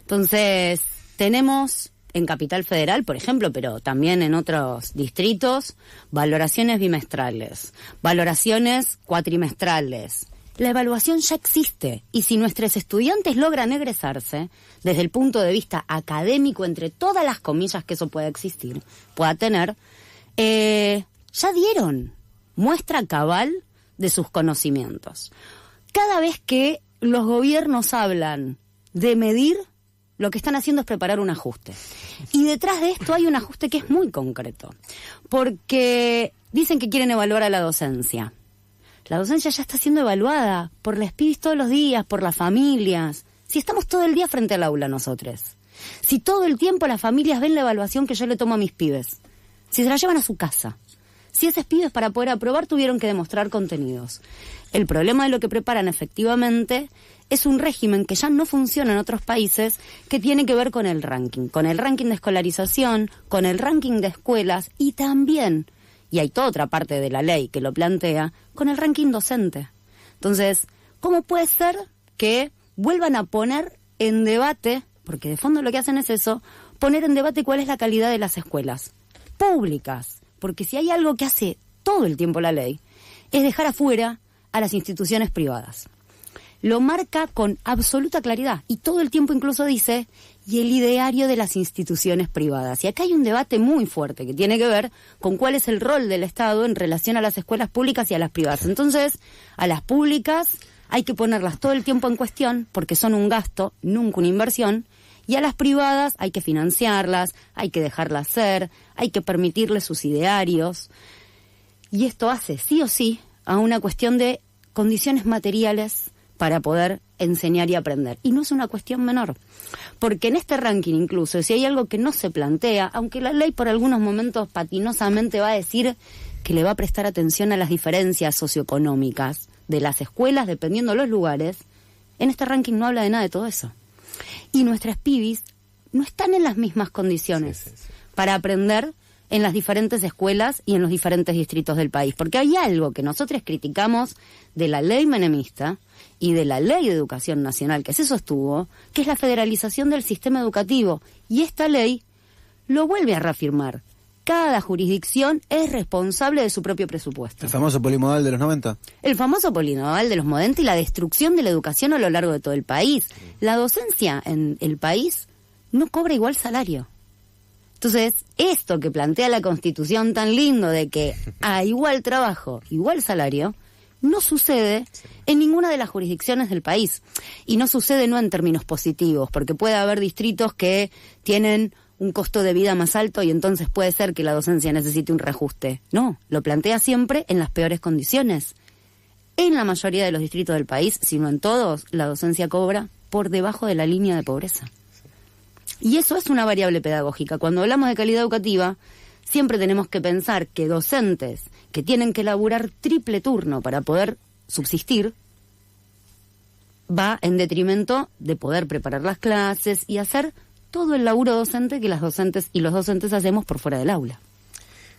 Entonces, tenemos en Capital Federal, por ejemplo, pero también en otros distritos, valoraciones bimestrales, valoraciones cuatrimestrales, la evaluación ya existe. Y si nuestros estudiantes logran egresarse, desde el punto de vista académico, entre todas las comillas que eso pueda existir, pueda tener, ya dieron muestra cabal de sus conocimientos. Cada vez que los gobiernos hablan de medir, lo que están haciendo es preparar un ajuste. Y detrás de esto hay un ajuste que es muy concreto. Porque dicen que quieren evaluar a la docencia. La docencia ya está siendo evaluada por las pibis todos los días, por las familias. Si estamos todo el día frente al aula nosotros. Si todo el tiempo las familias ven la evaluación que yo le tomo a mis pibes. Si se la llevan a su casa. Si esos pibes para poder aprobar tuvieron que demostrar contenidos. El problema de lo que preparan efectivamente es un régimen que ya no funciona en otros países, que tiene que ver con el ranking de escolarización, con el ranking de escuelas y también, y hay toda otra parte de la ley que lo plantea, con el ranking docente. Entonces, ¿cómo puede ser que vuelvan a poner en debate, porque de fondo lo que hacen es eso, poner en debate cuál es la calidad de las escuelas públicas? Porque si hay algo que hace todo el tiempo la ley, es dejar afuera a las instituciones privadas. Lo marca con absoluta claridad y todo el tiempo incluso dice, y el ideario de las instituciones privadas. Y acá hay un debate muy fuerte que tiene que ver con cuál es el rol del Estado en relación a las escuelas públicas y a las privadas. Entonces, a las públicas hay que ponerlas todo el tiempo en cuestión porque son un gasto, nunca una inversión, y a las privadas hay que financiarlas, hay que dejarlas ser, hay que permitirles sus idearios. Y esto hace, sí o sí, a una cuestión de condiciones materiales para poder enseñar y aprender. Y no es una cuestión menor, porque en este ranking incluso, si hay algo que no se plantea, aunque la ley por algunos momentos patinosamente va a decir que le va a prestar atención a las diferencias socioeconómicas de las escuelas, dependiendo de los lugares, en este ranking no habla de nada de todo eso. Y nuestras pibis no están en las mismas condiciones para aprender en las diferentes escuelas y en los diferentes distritos del país. Porque hay algo que nosotros criticamos de la ley menemista y de la ley de educación nacional que se sostuvo, que es la federalización del sistema educativo. Y esta ley lo vuelve a reafirmar. Cada jurisdicción es responsable de su propio presupuesto. ¿El famoso polimodal de los 90? El famoso polimodal de los 90 y la destrucción de la educación a lo largo de todo el país. La docencia en el país no cobra igual salario. Entonces, esto que plantea la Constitución tan lindo de que a igual trabajo, igual salario, no sucede en ninguna de las jurisdicciones del país. Y no sucede no en términos positivos, porque puede haber distritos que tienen un costo de vida más alto y entonces puede ser que la docencia necesite un reajuste. No, lo plantea siempre en las peores condiciones. En la mayoría de los distritos del país, si no en todos, la docencia cobra por debajo de la línea de pobreza. Y eso es una variable pedagógica. Cuando hablamos de calidad educativa, siempre tenemos que pensar que docentes que tienen que laburar triple turno para poder subsistir, va en detrimento de poder preparar las clases y hacer todo el laburo docente que las docentes y los docentes hacemos por fuera del aula.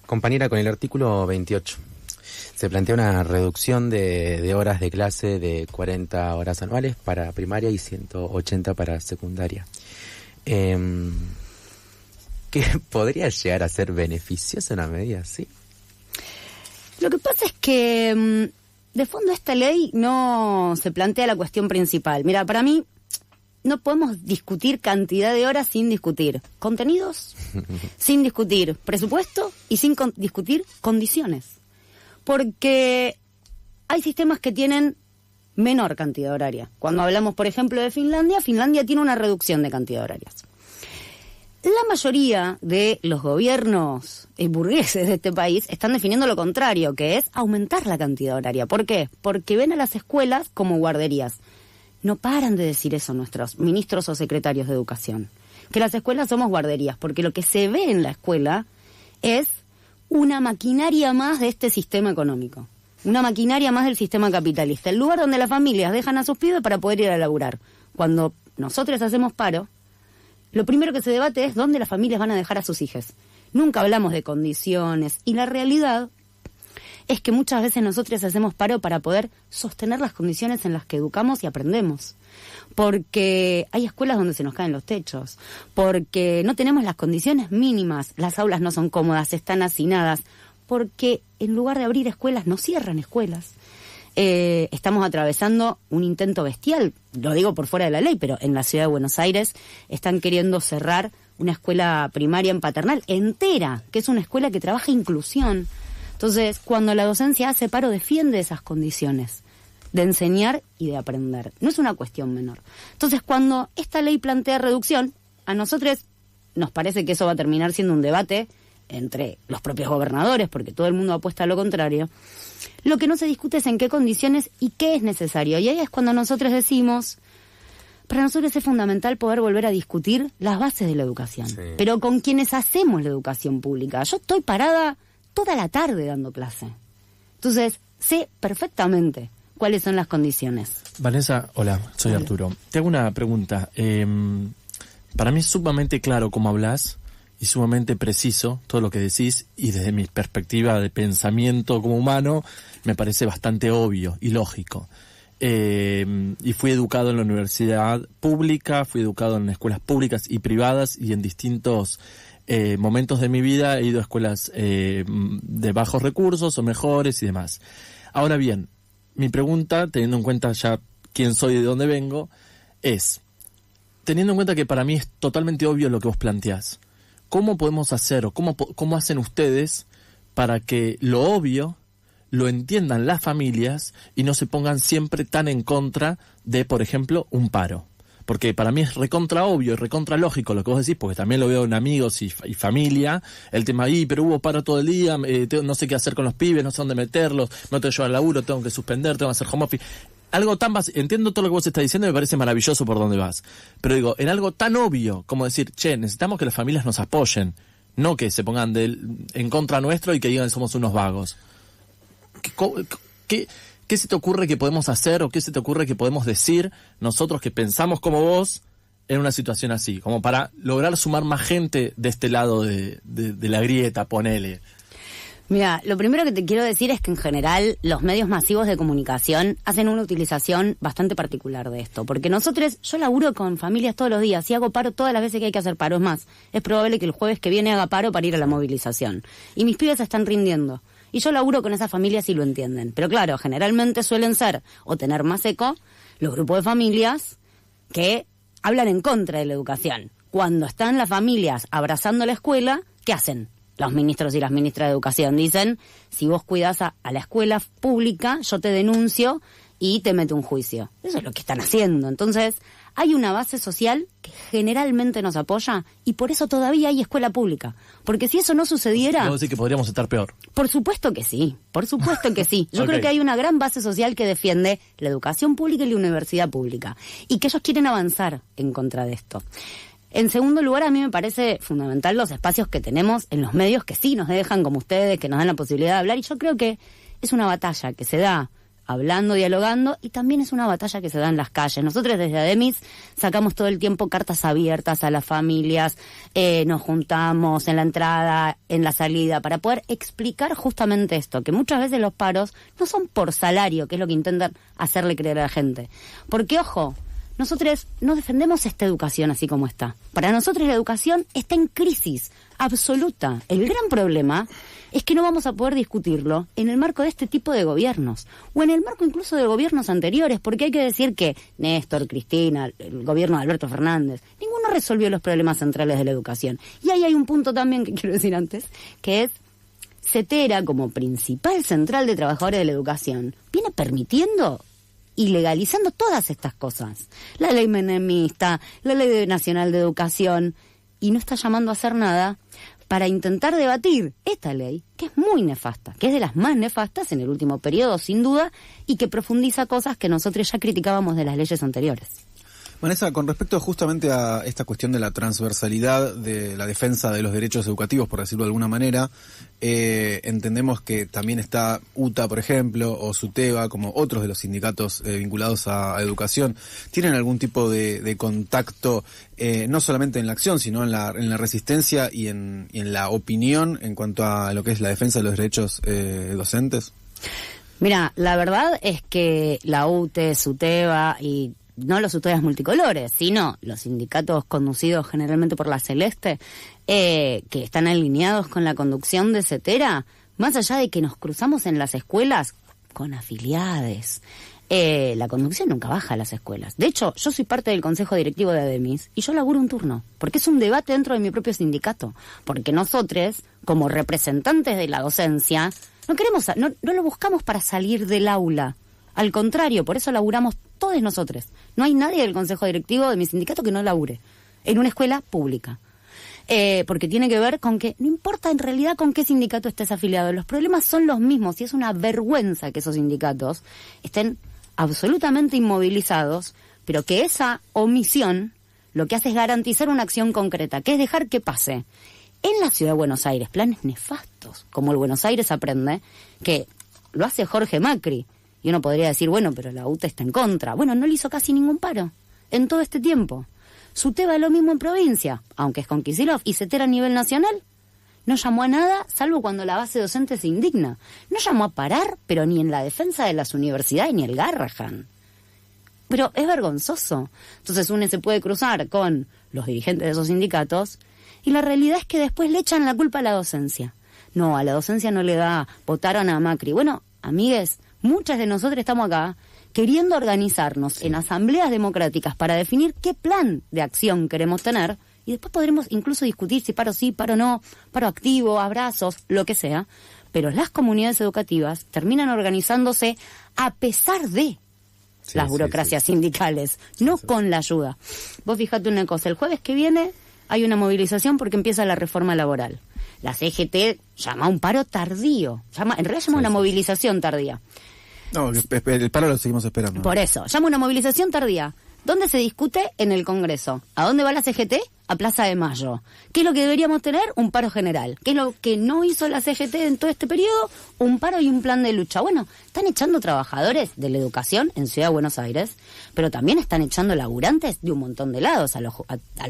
Compañera, con el artículo 28 se plantea una reducción de horas de clase de 40 horas anuales para primaria y 180 para secundaria. ¿Qué podría llegar a ser beneficiosa una medida así? Lo que pasa es que de fondo esta ley no se plantea la cuestión principal. Mira, para mí no podemos discutir cantidad de horas sin discutir contenidos, sin discutir presupuesto y sin discutir condiciones. Porque hay sistemas que tienen menor cantidad horaria. Cuando hablamos, por ejemplo, de Finlandia, Finlandia tiene una reducción de cantidad horarias. La mayoría de los gobiernos burgueses de este país están definiendo lo contrario, que es aumentar la cantidad horaria. ¿Por qué? Porque ven a las escuelas como guarderías. No paran de decir eso nuestros ministros o secretarios de educación, que las escuelas somos guarderías, porque lo que se ve en la escuela es una maquinaria más de este sistema económico, una maquinaria más del sistema capitalista, el lugar donde las familias dejan a sus pibes para poder ir a laburar. Cuando nosotros hacemos paro, lo primero que se debate es dónde las familias van a dejar a sus hijos. Nunca hablamos de condiciones, y la realidad es que muchas veces nosotros hacemos paro para poder sostener las condiciones en las que educamos y aprendemos. Porque hay escuelas donde se nos caen los techos, porque no tenemos las condiciones mínimas, las aulas no son cómodas, están hacinadas, porque en lugar de abrir escuelas, no cierran escuelas. Estamos atravesando un intento bestial, lo digo por fuera de la ley, pero en la ciudad de Buenos Aires están queriendo cerrar una escuela primaria en Paternal entera, que es una escuela que trabaja inclusión. Entonces, cuando la docencia hace paro, defiende esas condiciones de enseñar y de aprender. No es una cuestión menor. Entonces, cuando esta ley plantea reducción, a nosotros nos parece que eso va a terminar siendo un debate entre los propios gobernadores, porque todo el mundo apuesta a lo contrario. Lo que no se discute es en qué condiciones y qué es necesario. Y ahí es cuando nosotros decimos, para nosotros es fundamental poder volver a discutir las bases de la educación. Sí. Pero con quienes hacemos la educación pública. Yo estoy parada toda la tarde dando clase. Entonces, sé perfectamente cuáles son las condiciones. Vanessa, hola, soy Arturo. Te hago una pregunta. Para mí es sumamente claro cómo hablas y sumamente preciso todo lo que decís, y desde mi perspectiva de pensamiento como humano me parece bastante obvio y lógico. Y fui educado en la universidad pública, fui educado en escuelas públicas y privadas, y en distintos momentos de mi vida he ido a escuelas de bajos recursos o mejores y demás. Ahora bien, mi pregunta, teniendo en cuenta ya quién soy y de dónde vengo, es, teniendo en cuenta que para mí es totalmente obvio lo que vos planteás, ¿cómo podemos hacer o cómo hacen ustedes para que lo obvio lo entiendan las familias y no se pongan siempre tan en contra de, por ejemplo, un paro? Porque para mí es recontra obvio y recontra lógico lo que vos decís, porque también lo veo en amigos y familia, el tema pero hubo paro todo el día, no sé qué hacer con los pibes, no sé dónde meterlos, no te llevo al laburo, tengo que suspender, tengo que hacer home office. Algo tan básico, entiendo todo lo que vos estás diciendo y me parece maravilloso por dónde vas. Pero digo, en algo tan obvio como decir, necesitamos que las familias nos apoyen, no que se pongan en contra nuestro y que digan que somos unos vagos. ¿Qué se te ocurre que podemos hacer o qué se te ocurre que podemos decir nosotros que pensamos como vos en una situación así? Como para lograr sumar más gente de este lado de la grieta, ponele. Mira, lo primero que te quiero decir es que en general los medios masivos de comunicación hacen una utilización bastante particular de esto. Porque yo laburo con familias todos los días y hago paro todas las veces que hay que hacer paro. Es más, es probable que el jueves que viene haga paro para ir a la movilización. Y mis pibes se están rindiendo. Y yo laburo con esas familias y lo entienden. Pero claro, generalmente suelen ser, o tener más eco, los grupos de familias que hablan en contra de la educación. Cuando están las familias abrazando la escuela, ¿qué hacen? Los ministros y las ministras de educación dicen, si vos cuidás a la escuela pública, yo te denuncio y te meto un juicio. Eso es lo que están haciendo. Entonces, hay una base social que generalmente nos apoya y por eso todavía hay escuela pública. Porque si eso no sucediera... ¿Puedo decir que podríamos estar peor? Por supuesto que sí, por supuesto que sí. Yo creo que hay una gran base social que defiende la educación pública y la universidad pública. Y que ellos quieren avanzar en contra de esto. En segundo lugar, a mí me parece fundamental los espacios que tenemos en los medios que sí nos dejan, como ustedes, que nos dan la posibilidad de hablar. Y yo creo que es una batalla que se da hablando, dialogando, y también es una batalla que se da en las calles. Nosotros desde ADEMIS sacamos todo el tiempo cartas abiertas a las familias, nos juntamos en la entrada, en la salida, para poder explicar justamente esto, que muchas veces los paros no son por salario, que es lo que intentan hacerle creer a la gente. Porque, ojo, nosotros no defendemos esta educación así como está. Para nosotros la educación está en crisis absoluta. El gran problema es que no vamos a poder discutirlo en el marco de este tipo de gobiernos, o en el marco incluso de gobiernos anteriores, porque hay que decir que Néstor, Cristina, el gobierno de Alberto Fernández, ninguno resolvió los problemas centrales de la educación. Y ahí hay un punto también que quiero decir antes, que es CETERA, como principal central de trabajadores de la educación, viene permitiendo y legalizando todas estas cosas. La ley menemista, la ley nacional de educación, y no está llamando a hacer nada para intentar debatir esta ley, que es muy nefasta, que es de las más nefastas en el último periodo, sin duda, y que profundiza cosas que nosotros ya criticábamos de las leyes anteriores. Vanessa, con respecto justamente a esta cuestión de la transversalidad de la defensa de los derechos educativos, por decirlo de alguna manera, entendemos que también está UTA, por ejemplo, o SUTEBA, como otros de los sindicatos vinculados a educación. ¿Tienen algún tipo de contacto, no solamente en la acción, sino en la resistencia y en la opinión en cuanto a lo que es la defensa de los derechos docentes? Mira, la verdad es que la UTE, SUTEBA y no los UTEBAs multicolores, sino los sindicatos conducidos generalmente por la Celeste, que están alineados con la conducción de CETERA, más allá de que nos cruzamos en las escuelas, con afiliades. La conducción nunca baja a las escuelas. De hecho, yo soy parte del consejo directivo de ADEMIS y yo laburo un turno, porque es un debate dentro de mi propio sindicato. Porque nosotros, como representantes de la docencia, no lo buscamos para salir del aula. Al contrario, por eso laburamos todos nosotros. No hay nadie del consejo directivo de mi sindicato que no labure en una escuela pública. Porque tiene que ver con que no importa en realidad con qué sindicato estés afiliado, los problemas son los mismos y es una vergüenza que esos sindicatos estén absolutamente inmovilizados, pero que esa omisión lo que hace es garantizar una acción concreta, que es dejar que pase en la Ciudad de Buenos Aires planes nefastos, como el Buenos Aires Aprende, que lo hace Jorge Macri, y uno podría decir, bueno, pero la UTE está en contra. Bueno, no le hizo casi ningún paro en todo este tiempo. Suteba lo mismo en provincia, aunque es con Kicillof, y Cetera a nivel nacional. No llamó a nada, salvo cuando la base docente se indigna. No llamó a parar, pero ni en la defensa de las universidades ni el Garrahan. Pero es vergonzoso. Entonces uno se puede cruzar con los dirigentes de esos sindicatos y la realidad es que después le echan la culpa a la docencia. No, a la docencia no le da, votaron a Macri. Bueno, amigues, muchas de nosotros estamos acá queriendo organizarnos en asambleas democráticas para definir qué plan de acción queremos tener. Y después podremos incluso discutir si paro sí, paro no, paro activo, abrazos, lo que sea. Pero las comunidades educativas terminan organizándose a pesar de las burocracias sindicales, no con la ayuda. Vos fijate una cosa, el jueves que viene hay una movilización porque empieza la reforma laboral. La CGT llama a un paro tardío, en realidad llama a una movilización tardía. No, el paro lo seguimos esperando. Por eso, llama una movilización tardía. ¿Dónde se discute? En el Congreso. ¿A dónde va la CGT? A Plaza de Mayo. ¿Qué es lo que deberíamos tener? Un paro general. ¿Qué es lo que no hizo la CGT en todo este periodo? Un paro y un plan de lucha. Bueno, están echando trabajadores de la educación en Ciudad de Buenos Aires, pero también están echando laburantes de un montón de lados. A los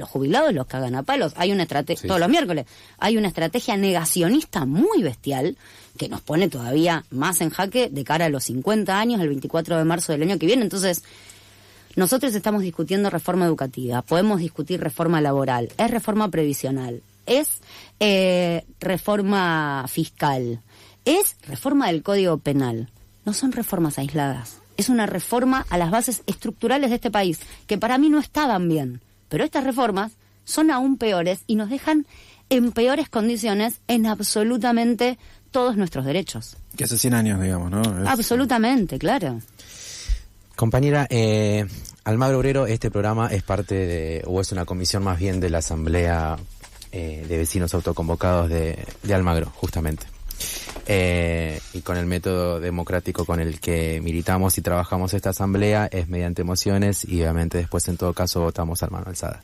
jubilados los cagan a palos. Hay una estrategia, todos los miércoles, hay una estrategia negacionista muy bestial que nos pone todavía más en jaque de cara a los 50 años, el 24 de marzo del año que viene. Entonces, nosotros estamos discutiendo reforma educativa, podemos discutir reforma laboral, es reforma previsional, es reforma fiscal, es reforma del Código Penal. No son reformas aisladas, es una reforma a las bases estructurales de este país, que para mí no estaban bien, pero estas reformas son aún peores y nos dejan en peores condiciones en absolutamente todos nuestros derechos. Que hace 100 años, digamos, ¿no? Absolutamente, claro. Compañera, Almagro Obrero, este programa es parte de, o es una comisión más bien de la Asamblea de Vecinos Autoconvocados de Almagro, justamente. Y con el método democrático con el que militamos y trabajamos esta asamblea es mediante mociones y obviamente después en todo caso votamos a mano alzada.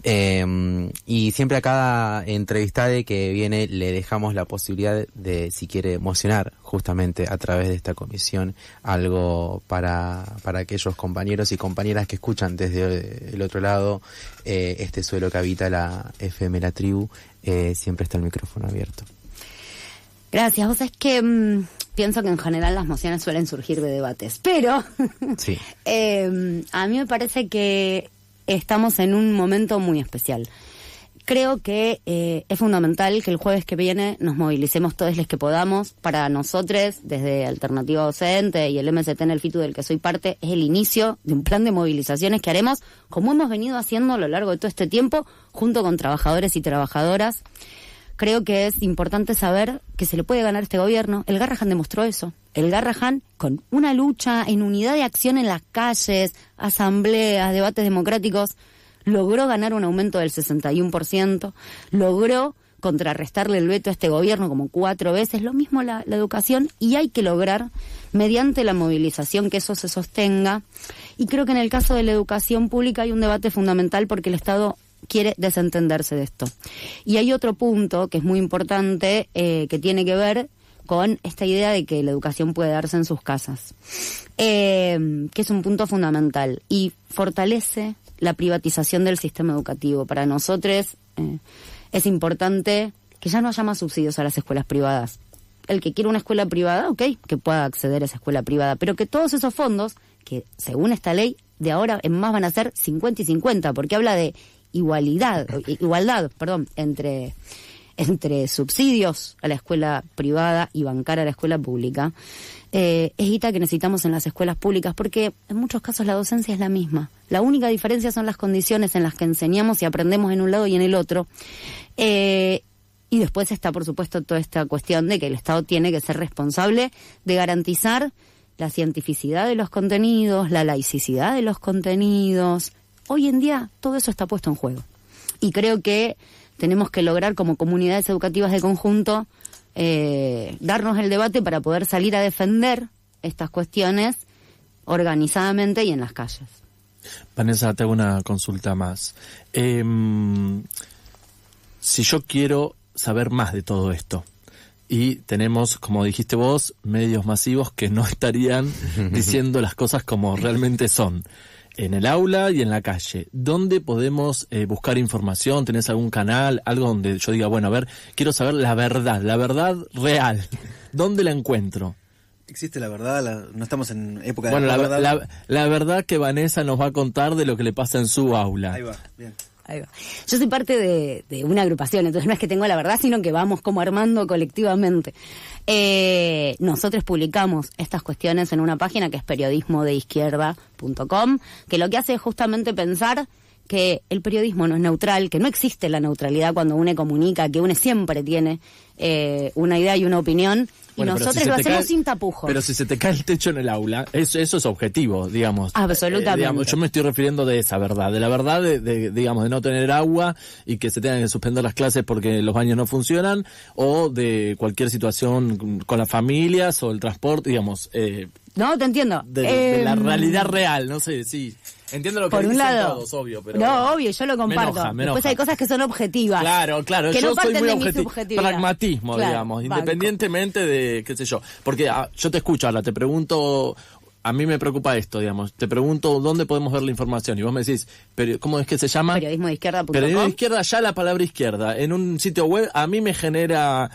Y siempre a cada entrevistado que viene le dejamos la posibilidad de, si quiere, mocionar justamente a través de esta comisión algo para aquellos compañeros y compañeras que escuchan desde el otro lado este suelo que habita la FM La Tribu. Siempre está el micrófono abierto. Gracias. Vos sabés que pienso que en general las mociones suelen surgir de debates, pero sí. A mí me parece que estamos en un momento muy especial. Creo que es fundamental que el jueves que viene nos movilicemos todos los que podamos. Para nosotros, desde Alternativa Docente y el MST en el FITU del que soy parte, es el inicio de un plan de movilizaciones que haremos, como hemos venido haciendo a lo largo de todo este tiempo, junto con trabajadores y trabajadoras. Creo que es importante saber que se le puede ganar a este gobierno. El Garrahan demostró eso. El Garrahan, con una lucha en unidad de acción en las calles, asambleas, debates democráticos, logró ganar un aumento del 61%, logró contrarrestarle el veto a este gobierno como 4 veces, lo mismo la educación, y hay que lograr, mediante la movilización, que eso se sostenga. Y creo que en el caso de la educación pública hay un debate fundamental porque el Estado quiere desentenderse de esto. Y hay otro punto que es muy importante, que tiene que ver con esta idea de que la educación puede darse en sus casas, que es un punto fundamental y fortalece la privatización del sistema educativo. Para nosotros es importante que ya no haya más subsidios a las escuelas privadas. El que quiera una escuela privada, ok, que pueda acceder a esa escuela privada, pero que todos esos fondos, que según esta ley, de ahora en más van a ser 50 y 50, porque habla de igualdad, entre entre subsidios a la escuela privada y bancar a la escuela pública, es guita que necesitamos en las escuelas públicas, porque en muchos casos la docencia es la misma. La única diferencia son las condiciones en las que enseñamos y aprendemos en un lado y en el otro. Y después está, por supuesto, toda esta cuestión de que el Estado tiene que ser responsable de garantizar la cientificidad de los contenidos, la laicidad de los contenidos. Hoy en día todo eso está puesto en juego. Y creo que tenemos que lograr como comunidades educativas de conjunto darnos el debate para poder salir a defender estas cuestiones organizadamente y en las calles. Vanessa, te hago una consulta más. Si yo quiero saber más de todo esto, y tenemos, como dijiste vos, medios masivos que no estarían diciendo las cosas como realmente son, en el aula y en la calle, ¿dónde podemos buscar información? ¿Tenés algún canal, algo donde yo diga, bueno, a ver, quiero saber la verdad real? ¿Dónde la encuentro? ¿Existe la verdad? No estamos en época de bueno, la verdad. La verdad que Vanessa nos va a contar de lo que le pasa en su aula. Ahí va, bien. Ahí va. Yo soy parte de una agrupación, entonces no es que tengo la verdad, sino que vamos como armando colectivamente. Nosotros publicamos estas cuestiones en una página que es periodismodeizquierda.com, que lo que hace es justamente pensar que el periodismo no es neutral, que no existe la neutralidad cuando uno comunica, que uno siempre tiene una idea y una opinión, y bueno, nosotros lo hacemos sin tapujos. Pero si se te cae el techo en el aula, eso es objetivo, digamos. Absolutamente. Digamos, yo me estoy refiriendo de esa verdad, de la verdad digamos, de no tener agua y que se tengan que suspender las clases porque los baños no funcionan, o de cualquier situación con las familias o el transporte, digamos. No, te entiendo. De la realidad real, no sé, sí. Entiendo lo que dicen todos, obvio, pero... No, obvio, yo lo comparto. Me enoja. Después hay cosas que son objetivas. Claro, que yo no soy muy objetivo. Pragmatismo, claro, digamos, banco. Independientemente de, qué sé yo. Porque yo te escucho ahora, te pregunto... A mí me preocupa esto, digamos. Te pregunto dónde podemos ver la información y vos me decís, ¿cómo es que se llama? Periodismodeizquierda.com. Periodismo de izquierda, ya la palabra izquierda. En un sitio web a mí me genera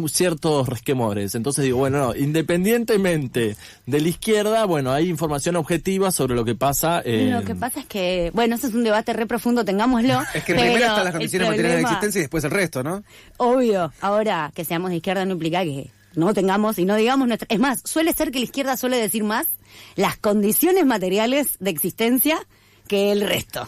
ciertos resquemores. Entonces digo, bueno, no, independientemente de la izquierda, bueno, hay información objetiva sobre lo que pasa. Lo que pasa es que, bueno, ese es un debate re profundo, tengámoslo. Es que primero están las condiciones materiales de existencia y después el resto, ¿no? Obvio. Ahora, que seamos de izquierda no implica que no tengamos y no digamos nuestra... Es más, suele ser que la izquierda suele decir más las condiciones materiales de existencia que el resto,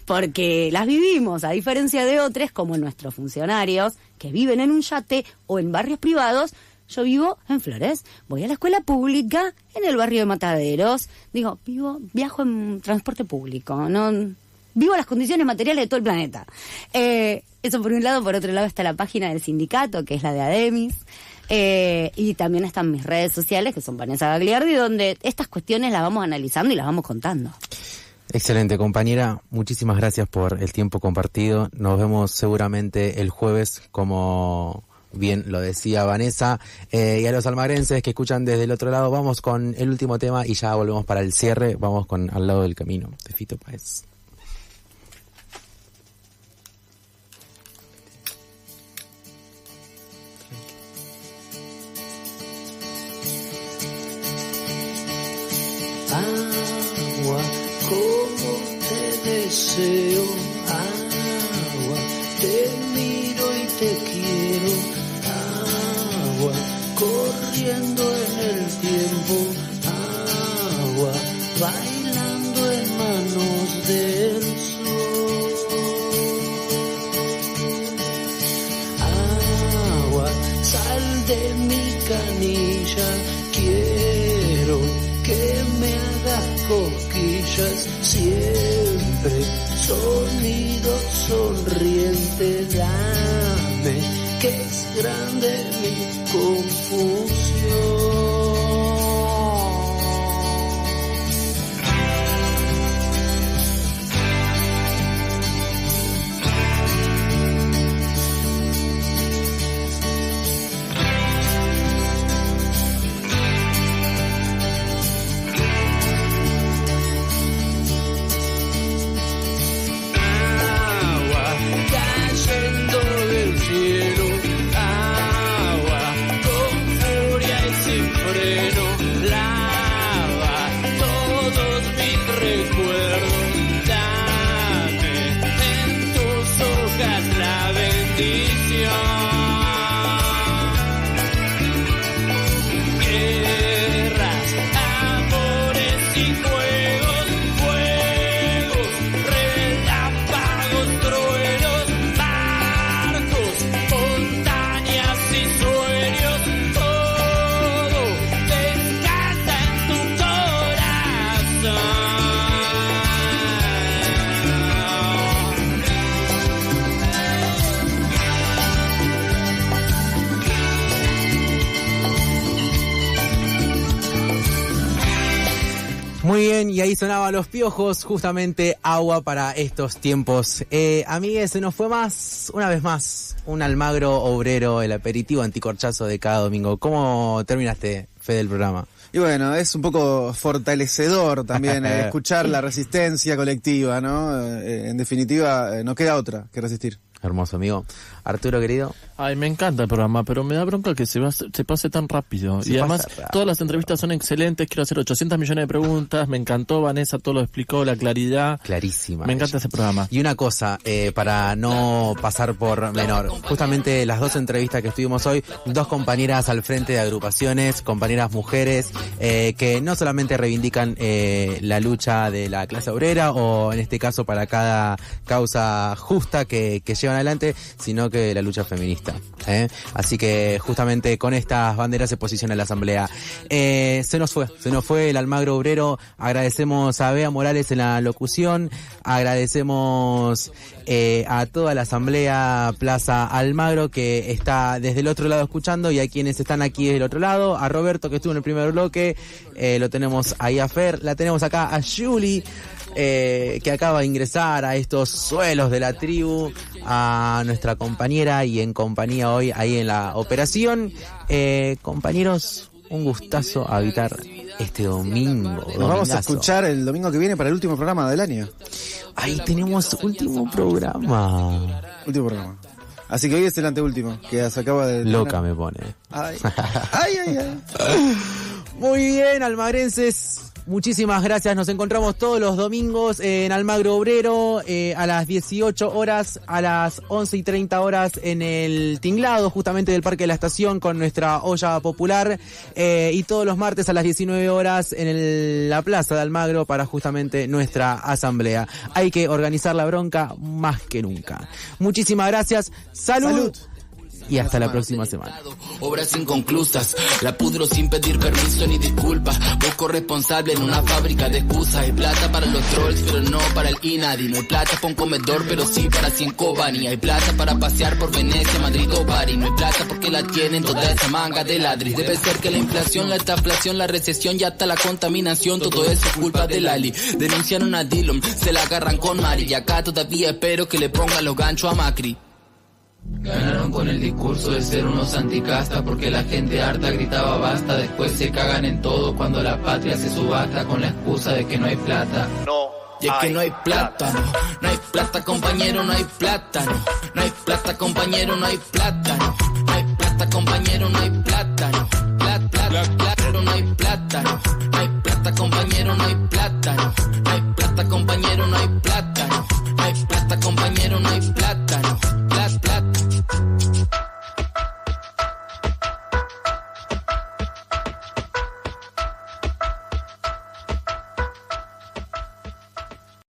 porque las vivimos, a diferencia de otros, como nuestros funcionarios, que viven en un yate o en barrios privados. Yo vivo en Flores, voy a la escuela pública en el barrio de Mataderos, viajo en transporte público, no vivo las condiciones materiales de todo el planeta. Eso por un lado. Por otro lado está la página del sindicato, que es la de ADEMIS. Y también están mis redes sociales, que son Vanessa Gagliardi, donde estas cuestiones las vamos analizando y las vamos contando. Excelente, compañera. Muchísimas gracias por el tiempo compartido. Nos vemos seguramente el jueves, como bien lo decía Vanessa. Y a los almagrenses que escuchan desde el otro lado, vamos con el último tema y ya volvemos para el cierre. Vamos con Al lado del camino, de Fito Páez. Agua, como te deseo, agua, te miro y te quiero, agua, corriendo en el tiempo, agua, bailando en manos del sol, agua, sal de mi canilla, quiero que me hagas cosquillas siempre, sonido sonriente, dame que es grande mi confusión. Cielo, agua, con furia y sin Muy bien, y ahí sonaban Los Piojos, justamente agua para estos tiempos. Amigues, se nos fue una vez más, un Almagro obrero, el aperitivo anticorchazo de cada domingo. ¿Cómo terminaste, Fede, el programa? Y bueno, es un poco fortalecedor también escuchar la resistencia colectiva, ¿no? En definitiva, no queda otra que resistir. Hermoso, amigo. Arturo, querido. Ay, me encanta el programa, pero me da bronca que se pase tan rápido. Y además, todas las entrevistas son excelentes. Quiero hacer 800 millones de preguntas. Me encantó, Vanessa, todo lo explicó, la claridad. Clarísima. Me encanta ese programa. Y una cosa, para no pasar por menor. Justamente las 2 entrevistas que estuvimos hoy, 2 compañeras al frente de agrupaciones, compañeras mujeres, que no solamente reivindican la lucha de la clase obrera, o en este caso para cada causa justa que llevan adelante, sino que la lucha feminista. Así que justamente con estas banderas se posiciona la asamblea. Se nos fue el Almagro obrero. Agradecemos a Bea Morales en la locución, agradecemos a toda la asamblea Plaza Almagro que está desde el otro lado escuchando, y a quienes están aquí del otro lado, a Roberto que estuvo en el primer bloque, lo tenemos ahí a Fer, la tenemos acá a Julie, que acaba de ingresar a estos suelos de la tribu, a nuestra compañera y en compañía hoy ahí en la operación. Compañeros, un gustazo habitar este domingo. Nos vamos a escuchar el domingo que viene para el último programa del año. Ahí tenemos último programa. Último programa. Así que hoy es el anteúltimo, que se acaba de... Loca me pone. Ay, ay, ay, ay. Muy bien, almagrenses. Muchísimas gracias, nos encontramos todos los domingos en Almagro Obrero, a las 18 horas, a las 11:30 horas en el tinglado justamente del Parque de la Estación con nuestra olla popular, y todos los martes a las 19 horas en la Plaza de Almagro para justamente nuestra asamblea. Hay que organizar la bronca más que nunca. Muchísimas gracias, salud. Y hasta la próxima semana. Obras inconclusas, la pudro sin pedir permiso ni disculpas. Busco responsable en una fábrica de excusas. Hay plata para los trolls, pero no para el INADI. No hay plata para un comedor, pero sí para 100 Cobani. Hay plata para pasear por Venecia, Madrid o Bari. No hay plata porque la tienen toda esa manga de ladris. Debe ser que la inflación, la estaflación, la recesión y hasta la contaminación, todo eso es culpa de Lali. Denunciaron a Dillon, se la agarran con Mari. Y acá todavía espero que le pongan los ganchos a Macri. Ganaron con el discurso de ser unos anticasta, porque la gente harta gritaba basta. Después se cagan en todo cuando la patria se subasta con la excusa de que no hay plata. No. Y es que no hay plátano, no hay plata compañero, no hay plátano. No hay plata compañero, no hay plátano. No hay plata compañero, no hay plátano. Plata, no hay plátano. No hay plata compañero, no hay plátano.